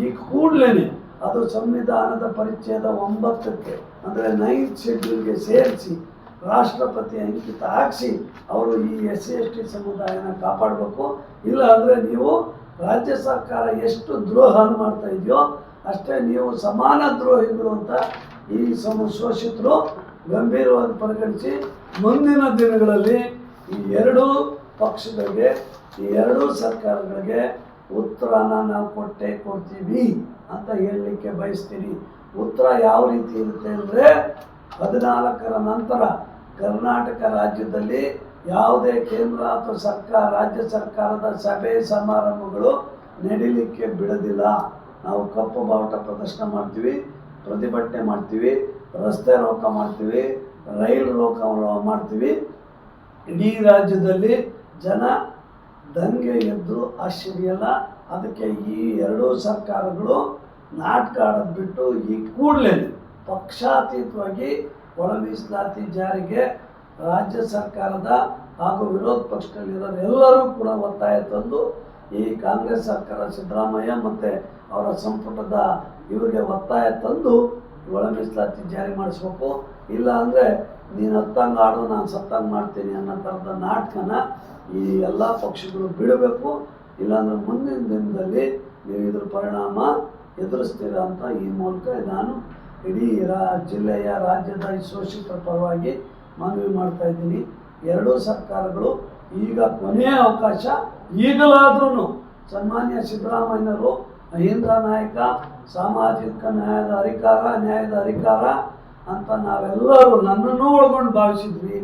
ಈ ಕೂಡಲೇ ಅದು ಸಂವಿಧಾನದ ಪರಿಚ್ಛೇದ 9ಕ್ಕೆ ಅಂದರೆ 9th ಶೆಡ್ಯೂಲ್ಗೆ ಸೇರಿಸಿ ರಾಷ್ಟ್ರಪತಿ ಅಂಕಿತ ಹಾಕಿಸಿ ಅವರು ಈ SC/ST ಸಮುದಾಯನ ಕಾಪಾಡಬೇಕು. ಇಲ್ಲ ಅಂದರೆ ನೀವು ರಾಜ್ಯ ಸರ್ಕಾರ ಎಷ್ಟು ದ್ರೋಹ ಮಾಡ್ತಾ ಇದೆಯೋ ಅಷ್ಟೇ ನೀವು ಸಮಾನ ದ್ರೋಹಿಗಳು ಅಂತ ಈ ಶೋಷಿತರು ಗಂಭೀರವಾಗಿ ಪರಿಗಣಿಸಿ ಮುಂದಿನ ದಿನಗಳಲ್ಲಿ ಈ 2 ಪಕ್ಷಗಳಿಗೆ, ಈ 2 ಸರ್ಕಾರಗಳಿಗೆ ಉತ್ತರನ ನಾವು ಕೊಡ್ತೀವಿ ಅಂತ ಹೇಳಲಿಕ್ಕೆ ಬಯಸ್ತೀನಿ. ಉತ್ತರ ಯಾವ ರೀತಿ ಇರುತ್ತೆ ಅಂದರೆ 14ರ ನಂತರ ಕರ್ನಾಟಕ ರಾಜ್ಯದಲ್ಲಿ ಯಾವುದೇ ಕೇಂದ್ರ ಅಥವಾ ರಾಜ್ಯ ಸರ್ಕಾರದ ಸಭೆ ಸಮಾರಂಭಗಳು ನಡೀಲಿಕ್ಕೆ ಬಿಡೋದಿಲ್ಲ. ನಾವು ಕಪ್ಪು ಬಾವುಟ ಪ್ರದರ್ಶನ ಮಾಡ್ತೀವಿ, ಪ್ರತಿಭಟನೆ ಮಾಡ್ತೀವಿ, ರಸ್ತೆ ರೋಕ ಮಾಡ್ತೀವಿ, ರೈಲು ರೋಕ ಮಾಡ್ತೀವಿ. ಇಡೀ ರಾಜ್ಯದಲ್ಲಿ ಜನ ದಂಗೆ ಎದ್ದು ಆಶ್ಚರ್ಯಲ್ಲ. ಅದಕ್ಕೆ ಈ 2 ಸರ್ಕಾರಗಳು ನಾಟಕ ಆಡೋದು ಬಿಟ್ಟು ಈ ಕೂಡಲೇ ಪಕ್ಷಾತೀತವಾಗಿ ಒಳ ಮೀಸಲಾತಿ ಜಾರಿಗೆ ರಾಜ್ಯ ಸರ್ಕಾರದ ಹಾಗೂ ವಿರೋಧ ಪಕ್ಷದಲ್ಲಿರೋರು ಎಲ್ಲರೂ ಕೂಡ ಒತ್ತಾಯ ತಂದು ಈ ಕಾಂಗ್ರೆಸ್ ಸರ್ಕಾರ ಸಿದ್ದರಾಮಯ್ಯ ಮತ್ತು ಅವರ ಸಂಪುಟದ ಇವರಿಗೆ ಒತ್ತಾಯ ತಂದು ಒಳ ಮೀಸಲಾತಿ ಜಾರಿ ಮಾಡಿಸ್ಬೇಕು. ಇಲ್ಲ ಅಂದರೆ ನೀನು ಹತ್ತಂಗೆ ಆಡು ನಾನು ಸತ್ತಂಗೆ ಮಾಡ್ತೀನಿ ಅನ್ನೋ ಥರದ ನಾಟಕನ ಈ ಎಲ್ಲ ಪಕ್ಷಗಳು ಬಿಡಬೇಕು, ಇಲ್ಲಾಂದ್ರೆ ಮುಂದಿನ ದಿನದಲ್ಲಿ ನೀವು ಇದ್ರ ಪರಿಣಾಮ ಎದುರಿಸ್ತೀರ ಅಂತ ಈ ಮೂಲಕ ನಾನು ಇಡೀ ಜಿಲ್ಲೆಯ ರಾಜ್ಯದ ಈ ಶೋಷಿತರ ಪರವಾಗಿ ಮನವಿ ಮಾಡ್ತಾ ಇದ್ದೀನಿ. ಎರಡೂ ಸರ್ಕಾರಗಳು ಈಗ ಕೊನೆಯ ಅವಕಾಶ, ಈಗಲಾದ್ರೂ ಸನ್ಮಾನ್ಯ ಸಿದ್ದರಾಮಯ್ಯನವರು ಅಹಿಂದ ನಾಯಕ, ಸಾಮಾಜಿಕ ನ್ಯಾಯದ ಅಧಿಕಾರ ಅಂತ ನಾವೆಲ್ಲರೂ ನನ್ನನ್ನು ಒಳಗೊಂಡು ಭಾವಿಸಿದ್ವಿ.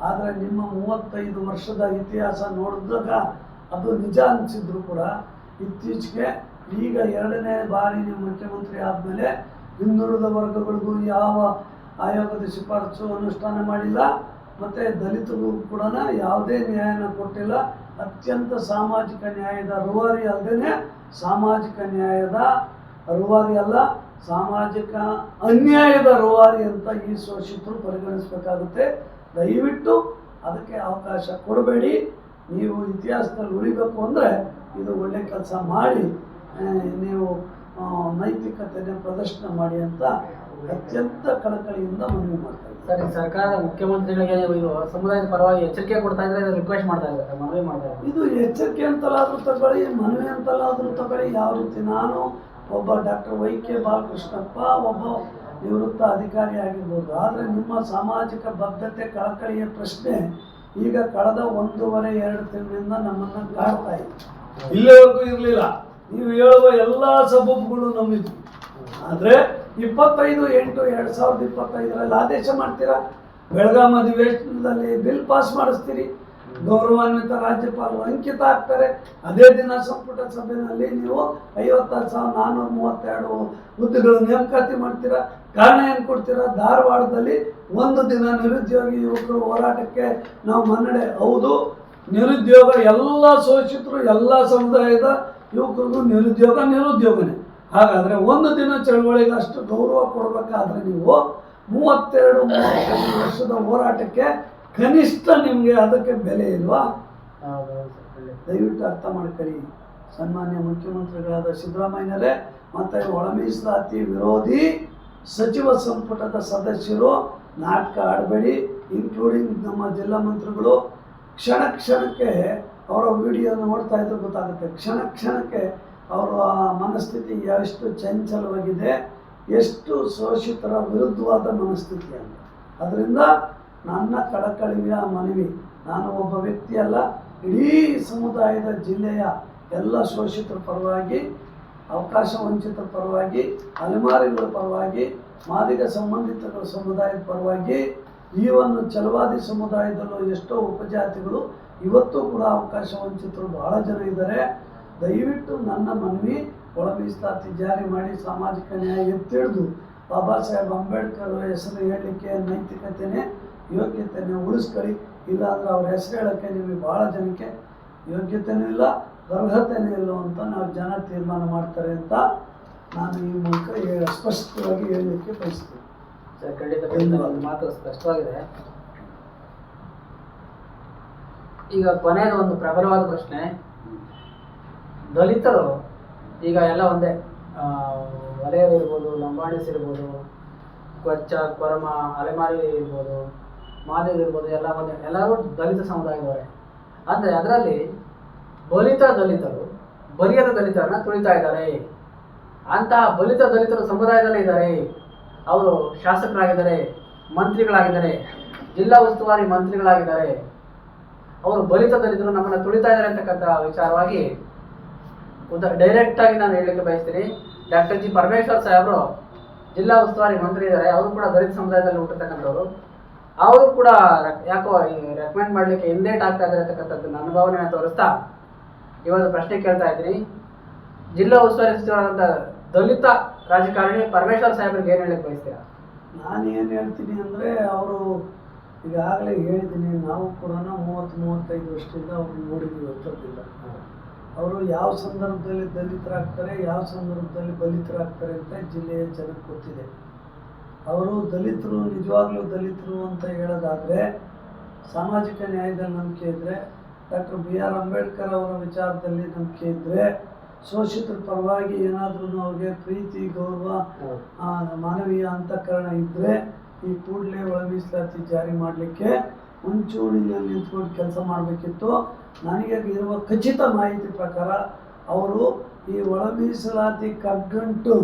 ಆದರೆ ನಿಮ್ಮ 35 ವರ್ಷದ ಇತಿಹಾಸ ನೋಡಿದಾಗ ಅದು ನಿಜ ಅನಿಸಿದ್ರು ಕೂಡ ಇತ್ತೀಚೆಗೆ ಈಗ 2ನೇ ಬಾರಿ ನೀವು ಮುಖ್ಯಮಂತ್ರಿ ಆದಮೇಲೆ ಹಿಂದುಳಿದ ವರ್ಗಗಳಿಗೂ ಯಾವ ಆಯೋಗದ ಶಿಫಾರಸು ಅನುಷ್ಠಾನ ಮಾಡಿಲ್ಲ, ಮತ್ತು ದಲಿತರಿಗೂ ಕೂಡ ಯಾವುದೇ ನ್ಯಾಯನ ಕೊಟ್ಟಿಲ್ಲ. ಅತ್ಯಂತ ಸಾಮಾಜಿಕ ನ್ಯಾಯದ ರೂವಾರಿ ಅಲ್ಲದೇ ಸಾಮಾಜಿಕ ನ್ಯಾಯದ ರೂವಾರಿ ಅಲ್ಲ, ಸಾಮಾಜಿಕ ಅನ್ಯಾಯದ ರೂವಾರಿ ಅಂತ ಈ ಶೋಷಿತರು ಪರಿಗಣಿಸಬೇಕಾಗುತ್ತೆ. ದಯವಿಟ್ಟು ಅದಕ್ಕೆ ಅವಕಾಶ ಕೊಡಬೇಡಿ. ನೀವು ಇತಿಹಾಸದಲ್ಲಿ ಉಳಿಬೇಕು ಅಂದರೆ ಇದು ಒಳ್ಳೆ ಕೆಲಸ ಮಾಡಿ ನೀವು ನೈತಿಕತೆಯನ್ನು ಪ್ರದರ್ಶನ ಮಾಡಿ ಅಂತ ಅತ್ಯಂತ ಕಳಕಳಿಯಿಂದ ಮನವಿ ಮಾಡ್ತಾ ಇದ್ದೀನಿ. ಸರ್, ಸರ್ಕಾರದ ಮುಖ್ಯಮಂತ್ರಿಗಳಿಗೆ ಇದು ಸಮುದಾಯದ ಪರವಾಗಿ ಎಚ್ಚರಿಕೆ ಕೊಡ್ತಾ ಇದ್ದಾರೆ, ರಿಕ್ವೆಸ್ಟ್ ಮಾಡ್ತಾ ಇದ್ದಾರೆ, ಮನವಿ ಮಾಡ್ತಾ ಇದ್ದಾರೆ. ಇದು ಎಚ್ಚರಿಕೆ ಅಂತಲಾದರೂ ತಗೊಳ್ಳಿ, ಮನವಿ ಅಂತಲಾದರೂ ತಗೊಳ್ಳಿ. ಯಾವ ರೀತಿ ನಾನು ಒಬ್ಬ ಡಾಕ್ಟರ್ ವೈ.ಕೆ. ಬಾಲಕೃಷ್ಣಪ್ಪ ಒಬ್ಬ ನಿವೃತ್ತ ಅಧಿಕಾರಿ ಆಗಿರ್ಬೋದು, ಆದರೆ ನಿಮ್ಮ ಸಾಮಾಜಿಕ ಬದ್ಧತೆ ಕಳಕಳಿಯ ಪ್ರಶ್ನೆ ಈಗ ಕಳೆದ 1.5-2 ತಿಂಗಳಿಂದ ನಮ್ಮನ್ನು ಕಾಡ್ತಾ ಇದೆ. ಇಲ್ಲಿವರೆಗೂ ಇರಲಿಲ್ಲ. ನೀವು ಹೇಳುವ ಎಲ್ಲ ಸಬೂಬುಗಳು ನಂಬಿದ್ವಿ. ಆದರೆ 25/8/2025 ಆದೇಶ ಮಾಡ್ತೀರಾ, ಬೆಳಗಾಂ ಅಧಿವೇಶನದಲ್ಲಿ ಬಿಲ್ ಪಾಸ್ ಮಾಡಿಸ್ತೀರಿ, ಗೌರವಾನ್ವಿತ ರಾಜ್ಯಪಾಲರು ಅಂಕಿತ ಆಗ್ತಾರೆ. ಅದೇ ದಿನ ಸಂಪುಟ ಸಭೆಯಲ್ಲಿ ನೀವು 56,432 ಹುದ್ದೆಗಳು ನೇಮಕಾತಿ ಮಾಡ್ತೀರಾ. ಕಾರಣ ಏನು ಕೊಡ್ತೀರಾ? ಧಾರವಾಡದಲ್ಲಿ 1 ದಿನ ನಿರುದ್ಯೋಗಿ ಯುವಕರು ಹೋರಾಟಕ್ಕೆ ನಾವು ಮನ್ನಣೆ. ಹೌದು, ನಿರುದ್ಯೋಗ ಎಲ್ಲ ಶೋಷಿತರು, ಎಲ್ಲ ಸಮುದಾಯದ ಯುವಕರಿಗೂ ನಿರುದ್ಯೋಗನೇ. ಹಾಗಾದರೆ 1 ದಿನ ಚಳವಳಿಗೆ ಅಷ್ಟು ಗೌರವ ಕೊಡಬೇಕಾದ್ರೆ ನೀವು 32-35 ವರ್ಷದ ಹೋರಾಟಕ್ಕೆ ಕನಿಷ್ಠ ನಿಮಗೆ ಅದಕ್ಕೆ ಬೆಲೆ ಇಲ್ವಾ? ದಯವಿಟ್ಟು ಅರ್ಥ ಮಾಡ್ಕೊಳ್ಳಿ. ಸನ್ಮಾನ್ಯ ಮುಖ್ಯಮಂತ್ರಿಗಳಾದ ಸಿದ್ದರಾಮಯ್ಯನವರೇ ಮತ್ತು ಒಳ ಮೀಸಲಾತಿ ವಿರೋಧಿ ಸಚಿವ ಸಂಪುಟದ ಸದಸ್ಯರು ನಾಟಕ ಆಡಬೇಡಿ. ಇನ್ಕ್ಲೂಡಿಂಗ್ ನಮ್ಮ ಜಿಲ್ಲಾ ಮಂತ್ರಿಗಳು ಕ್ಷಣಕ್ಕೆ ಅವರ ವಿಡಿಯೋ ನೋಡ್ತಾ ಇದ್ರೆ ಗೊತ್ತಾಗುತ್ತೆ. ಕ್ಷಣಕ್ಕೆ ಅವರ ಮನಸ್ಥಿತಿ ಎಷ್ಟು ಚಂಚಲವಾಗಿದೆ, ಎಷ್ಟು ಶೋಷಿತರ ವಿರುದ್ಧವಾದ ಮನಸ್ಥಿತಿ ಅಂತ. ಅದರಿಂದ ನನ್ನ ಕಳಕಳಿಯ ಮನವಿ, ನಾನು ಒಬ್ಬ ವ್ಯಕ್ತಿ ಅಲ್ಲ, ಇಡೀ ಸಮುದಾಯದ ಜಿಲ್ಲೆಯ ಎಲ್ಲ ಶೋಷಿತರ ಪರವಾಗಿ, ಅವಕಾಶ ವಂಚಿತರ ಪರವಾಗಿ, ಅಲೆಮಾರಿಗಳ ಪರವಾಗಿ, ಮಾದಿಗ ಸಂಬಂಧಿತರ ಸಮುದಾಯದ ಪರವಾಗಿ, ಈವನ್ನು ಛಲವಾದಿ ಸಮುದಾಯದಲ್ಲೂ ಎಷ್ಟೋ ಉಪಜಾತಿಗಳು ಇವತ್ತು ಕೂಡ ಅವಕಾಶ ವಂಚಿತರು ಬಹಳ ಜನ ಇದ್ದಾರೆ. ದಯವಿಟ್ಟು ನನ್ನ ಮನವಿ, ಒಳ ಮೀಸಲಾತಿ ಜಾರಿ ಮಾಡಿ ಸಾಮಾಜಿಕ ನ್ಯಾಯ ಎತ್ತಿಡಿದು ಬಾಬಾ ಸಾಹೇಬ್ ಅಂಬೇಡ್ಕರ್ ಹೆಸರು ಹೇಳಲಿಕ್ಕೆ ನೈತಿಕತೆಯೇ ಯೋಗ್ಯತೆಯೇ ಉಳಿಸ್ಕೊಳ್ಳಿ. ಇಲ್ಲಾಂದ್ರೆ ಅವ್ರ ಹೆಸರು ಹೇಳೋಕ್ಕೆ ನಿಮಗೆ ಭಾಳ ಜನಕ್ಕೆ ಯೋಗ್ಯತೆಯೂ ಇಲ್ಲ, ಅರ್ಹತೆಯೂ ಇಲ್ಲ ಅಂತ ನಾವು ಜನ ತೀರ್ಮಾನ ಮಾಡ್ತಾರೆ ಅಂತ ನಾನು ಈ ಮೂಲಕ ಸ್ಪಷ್ಟವಾಗಿ ಹೇಳಲಿಕ್ಕೆ ಬಯಸ್ತೀನಿ. ಸರ್, ಖಂಡಿತ ಮಾತು ಸ್ಪಷ್ಟವಾಗಿದೆ. ಈಗ ಕೊನೆಯದು ಒಂದು ಪ್ರಬಲವಾದ ಪ್ರಶ್ನೆ. ದಲಿತರು ಈಗ ಎಲ್ಲ ಒಂದೇ, ವಲಯರು ಇರ್ಬೋದು, ಲಂಬಾಣಿಸ್ ಇರ್ಬೋದು, ಕೊಚ್ಚ, ಕೊರಮ, ಅಲೆಮಾರಿ ಇರ್ಬೋದು, ಮಾದಿಗ ಇರ್ಬೋದು, ಎಲ್ಲ ಒಂದೇ, ಎಲ್ಲರೂ ದಲಿತ ಸಮುದಾಯದವರೇ. ಅಂದರೆ ಅದರಲ್ಲಿ ಬಲಿತ ದಲಿತರು ಬಲಿಯದ ದಲಿತರನ್ನ ತುಳಿತಾ ಇದ್ದಾರೆ. ಅಂತಹ ಬಲಿತ ದಲಿತರು ಸಮುದಾಯದಲ್ಲೇ ಇದ್ದಾರೆ. ಅವರು ಶಾಸಕರಾಗಿದ್ದಾರೆ, ಮಂತ್ರಿಗಳಾಗಿದ್ದಾರೆ, ಜಿಲ್ಲಾ ಉಸ್ತುವಾರಿ ಮಂತ್ರಿಗಳಾಗಿದ್ದಾರೆ. ಅವರು ಬಲಿತ ದಲಿತರು ನಮ್ಮನ್ನು ತುಳಿತಾ ಇದ್ದಾರೆ ಅಂತಕ್ಕಂಥ ವಿಚಾರವಾಗಿ ಡೈರೆಕ್ಟ್ ಆಗಿ ನಾನು ಹೇಳಲಿಕ್ಕೆ ಬಯಸ್ತೀನಿ. ಡಾಕ್ಟರ್ ಜಿ ಪರಮೇಶ್ವರ್ ಸಾಹೇಬರು ಜಿಲ್ಲಾ ಉಸ್ತುವಾರಿ ಮಂತ್ರಿ ಇದ್ದಾರೆ. ಅವರು ಕೂಡ ದಲಿತ ಸಮುದಾಯದಲ್ಲಿ ಹುಟ್ಟಿರ್ತಕ್ಕಂಥವ್ರು. ಅವರು ಕೂಡ ಯಾಕೋ ರೆಕಮೆಂಡ್ ಮಾಡಲಿಕ್ಕೆ ಹಿಂದೇಟ್ ಆಗ್ತಾ ಇದ್ದಾರೆ ಅಂತಕ್ಕಂಥದ್ದು ನನ್ನ ಭಾವನೆಯನ್ನು ತೋರಿಸ್ತಾ ಇವತ್ತು ಪ್ರಶ್ನೆ ಕೇಳ್ತಾ ಇದ್ದೀನಿ. ಜಿಲ್ಲಾ ಉಸ್ತುವಾರಿ ಸಚಿವರಾದಂಥ ದಲಿತ ರಾಜಕಾರಣಿ ಪರಮೇಶ್ವರ್ ಸಾಹೇಬ್ರಿಗೆ ಏನು ಹೇಳಕ್ಕೆ ಬಯಸ್ತೀರಾ? ನಾನೇನು ಹೇಳ್ತೀನಿ ಅಂದರೆ, ಅವರು ಈಗಾಗಲೇ ಹೇಳಿದ್ದೀನಿ, ನಾವು ಕೂಡ 30-35 ವರ್ಷದಿಂದ ಅವ್ರು ನೋಡಿದ್ದೀವಿ, ಗೊತ್ತಿಲ್ಲ. ಅವರು ಯಾವ ಸಂದರ್ಭದಲ್ಲಿ ದಲಿತರಾಗ್ತಾರೆ, ಯಾವ ಸಂದರ್ಭದಲ್ಲಿ ಬಲಿತರಾಗ್ತಾರೆ ಅಂತ ಜಿಲ್ಲೆಯ ಜನಕ್ಕೆ ಗೊತ್ತಿದೆ. ಅವರು ದಲಿತರು ನಿಜವಾಗ್ಲೂ ದಲಿತರು ಅಂತ ಹೇಳೋದಾದರೆ, ಸಾಮಾಜಿಕ ನ್ಯಾಯದಲ್ಲಿ ನಂಬಿಕೆ ಇದ್ದರೆ, ಡಾಕ್ಟರ್ B.R. ಅಂಬೇಡ್ಕರ್ ಅವರ ವಿಚಾರದಲ್ಲಿ ನಂಬಿಕೆ ಇದ್ದರೆ, ಶೋಷಿತರ ಪರವಾಗಿ ಏನಾದ್ರೂ ಅವ್ರಿಗೆ ಪ್ರೀತಿ, ಗೌರವ, ಮಾನವೀಯ ಅಂತಃಕರಣ ಇದ್ದರೆ ಈ ಕೂಡಲೇ ಒಳ ಮೀಸಲಾತಿ ಜಾರಿ ಮಾಡಲಿಕ್ಕೆ ಮುಂಚೂಣಿಯಲ್ಲಿ ನಿಂತ್ಕೊಂಡು ಕೆಲಸ ಮಾಡಬೇಕಿತ್ತು. ನನಗೆ ಇರುವ ಖಚಿತ ಮಾಹಿತಿ ಪ್ರಕಾರ ಅವರು ಈ ಒಳ ಮೀಸಲಾತಿ ಕಗ್ಗಂಟು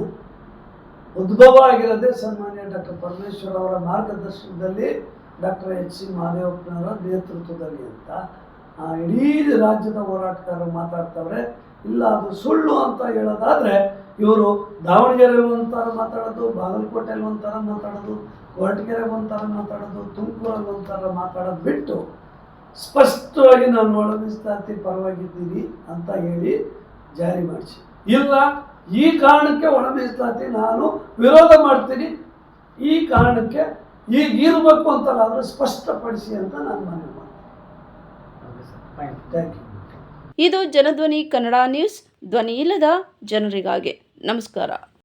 ಉದ್ಭವ ಆಗಿರೋದೇ ಸನ್ಮಾನ್ಯ ಡಾಕ್ಟರ್ ಪರಮೇಶ್ವರ್ ಅವರ ಮಾರ್ಗದರ್ಶನದಲ್ಲಿ, ಡಾಕ್ಟರ್ ಎಚ್ ಸಿ ಮಹದೇವಪ್ಪನವರ ನೇತೃತ್ವದಲ್ಲಿ ಅಂತ ಇಡೀ ರಾಜ್ಯದ ಹೋರಾಟಗಾರರು ಮಾತಾಡ್ತವ್ರೆ. ಇಲ್ಲ ಅದು ಸುಳ್ಳು ಅಂತ ಹೇಳೋದಾದರೆ ಇವರು ದಾವಣಗೆರೆಯಲ್ಲಿ ಒಂಥರ ಮಾತಾಡೋದು, ಬಾಗಲಕೋಟೆಯಲ್ಲಿ ಒಂಥರ ಮಾತಾಡೋದು, ಕೊರಟಗೆರೆಗೆ ಒಂಥರ ಮಾತಾಡೋದು, ತುಮಕೂರಲ್ಲಿ ಒಂಥರ ಮಾತಾಡೋದು ಬಿಟ್ಟು ಸ್ಪಷ್ಟವಾಗಿ ನಾನು ಒಳ ಮೀಸಲಾತಿ ಪರವಾಗಿದ್ದೀನಿ ಅಂತ ಹೇಳಿ ಜಾರಿ ಮಾಡಿಸಿ. ಇಲ್ಲ ಈ ಕಾರಣಕ್ಕೆ ಒಳ ಮೀಸಲಾತಿ ನಾನು ವಿರೋಧ ಮಾಡ್ತೀನಿ, ಈ ಕಾರಣಕ್ಕೆ ಈಗ ಇರಬೇಕು ಅಂತಲ್ಲಾದರೂ ಸ್ಪಷ್ಟಪಡಿಸಿ ಅಂತ ನಾನು ಮನವಿ ಮಾಡ್ತೀನಿ. Thank you. ಇದು ಜನಧ್ವನಿ ಕನ್ನಡ ನ್ಯೂಸ್, ಧ್ವನಿ ಇಲ್ಲದ ಜನರಿಗಾಗಿ. ನಮಸ್ಕಾರ.